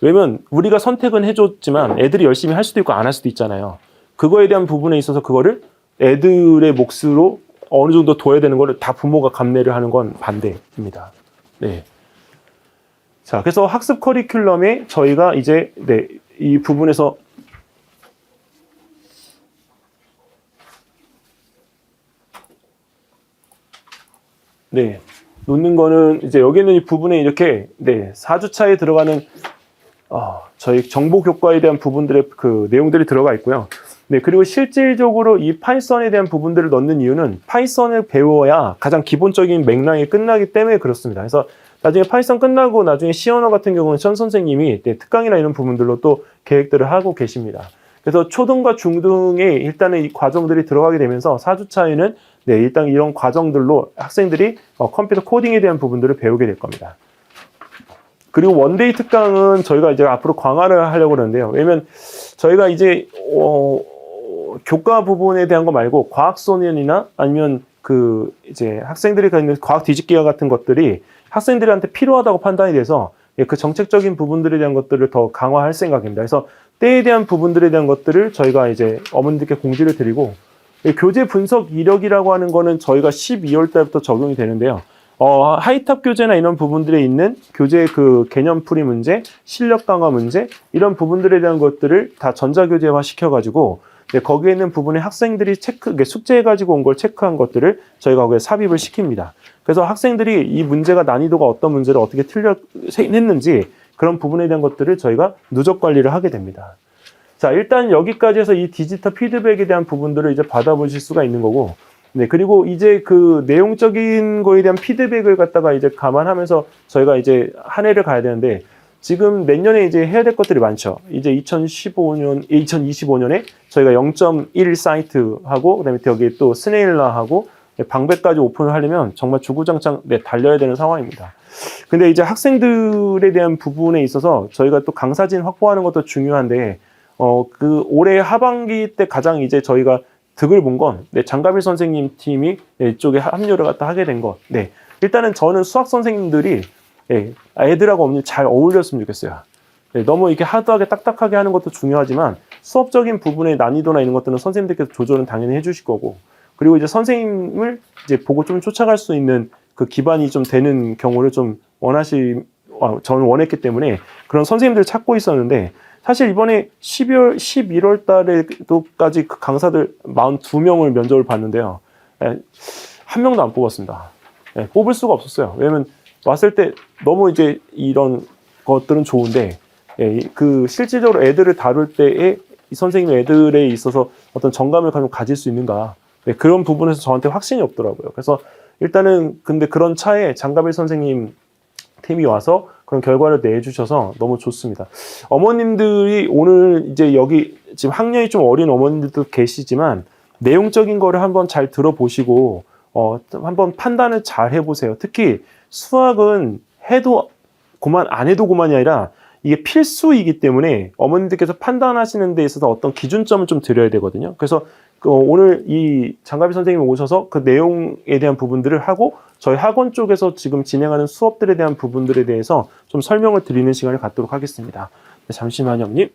왜냐면 우리가 선택은 해줬지만 애들이 열심히 할 수도 있고 안 할 수도 있잖아요. 그거에 대한 부분에 있어서 그거를 애들의 몫으로 어느 정도 둬야 되는 거를 다 부모가 감내를 하는 건 반대입니다. 네. 자, 그래서 학습 커리큘럼에 저희가 이제 네, 이 부분에서 네, 놓는 거는 이제 여기는 이 부분에 이렇게 네, 4주차에 들어가는 저희 정보 교과에 대한 부분들의 그 내용들이 들어가 있고요. 네, 그리고 실질적으로 이 파이썬에 대한 부분들을 넣는 이유는 파이썬을 배워야 가장 기본적인 맥락이 끝나기 때문에 그렇습니다. 그래서 나중에 파이썬 끝나고 나중에 C 언어 같은 경우는 천 선생님이 네, 특강이나 이런 부분들로 또 계획들을 하고 계십니다. 그래서 초등과 중등에 일단은 이 과정들이 들어가게 되면서 4주차에는 네, 일단 이런 과정들로 학생들이 컴퓨터 코딩에 대한 부분들을 배우게 될 겁니다. 그리고 원데이 특강은 저희가 이제 앞으로 강화를 하려고 그러는데요. 왜냐면 저희가 이제 교과 부분에 대한 거 말고 과학소년이나 아니면 그 이제 학생들이 갖는 과학 뒤집기와 같은 것들이 학생들한테 필요하다고 판단이 돼서 그 정책적인 부분들에 대한 것들을 더 강화할 생각입니다. 그래서 때에 대한 부분들에 대한 것들을 저희가 이제 어머님들께 공지를 드리고, 교재 분석 이력이라고 하는 거는 저희가 12월 달부터 적용이 되는데요. 하이탑 교재나 이런 부분들에 있는 교재 그 개념풀이 문제, 실력 강화 문제, 이런 부분들에 대한 것들을 다 전자교재화 시켜가지고, 네, 거기에 있는 부분에 학생들이 숙제해가지고 온 걸 체크한 것들을 저희가 거기에 삽입을 시킵니다. 그래서 학생들이 이 문제가 난이도가 어떤 문제를 어떻게 했는지 그런 부분에 대한 것들을 저희가 누적 관리를 하게 됩니다. 자, 일단 여기까지 해서 이 디지털 피드백에 대한 부분들을 이제 받아보실 수가 있는 거고, 네, 그리고 이제 그 내용적인 거에 대한 피드백을 갖다가 이제 감안하면서 저희가 이제 한 해를 가야 되는데, 지금 내년에 이제 해야 될 것들이 많죠. 이제 2025년에 저희가 0.1 사이트 하고, 그 다음에 여기 또 스네일라 하고, 방배까지 오픈을 하려면 정말 주구장창 네, 달려야 되는 상황입니다. 근데 이제 학생들에 대한 부분에 있어서 저희가 또 강사진 확보하는 것도 중요한데, 그 올해 하반기 때 가장 이제 저희가 득을 본 건, 네, 장가빌 선생님 팀이 네, 이쪽에 합류를 갖다 하게 된 것. 네, 일단은 저는 수학 선생님들이 네, 애들하고 어머니 잘 어울렸으면 좋겠어요. 네, 너무 이렇게 하드하게 딱딱하게 하는 것도 중요하지만 수업적인 부분의 난이도나 이런 것들은 선생님들께서 조절은 당연히 해주실 거고, 그리고 이제 선생님을 이제 보고 좀 쫓아갈 수 있는 그 기반이 좀 되는 경우를 좀 저는 원했기 때문에 그런 선생님들을 찾고 있었는데, 사실 이번에 11월 달에도까지 그 강사들 42명을 면접을 봤는데요. 한 명도 안 뽑았습니다. 뽑을 수가 없었어요. 왜냐면 왔을 때 너무 이제 이런 것들은 좋은데, 그 실질적으로 애들을 다룰 때에 이 선생님 애들에 있어서 어떤 정감을 가질 수 있는가. 네, 그런 부분에서 저한테 확신이 없더라고요. 그래서 일단은 근데 그런 차에 장가빌 선생님 팀이 와서 그런 결과를 내주셔서 너무 좋습니다. 어머님들이 오늘 이제 여기 지금 학년이 좀 어린 어머님들도 계시지만 내용적인 거를 한번 잘 들어보시고 한번 판단을 잘 해보세요. 특히 수학은 해도 그만 안 해도 그만이 아니라 이게 필수이기 때문에 어머님들께서 판단하시는 데 있어서 어떤 기준점을 좀 드려야 되거든요. 그래서 오늘 이 장가비 선생님이 오셔서 그 내용에 대한 부분들을 하고 저희 학원 쪽에서 지금 진행하는 수업들에 대한 부분들에 대해서 좀 설명을 드리는 시간을 갖도록 하겠습니다. 네, 잠시만요, 형님.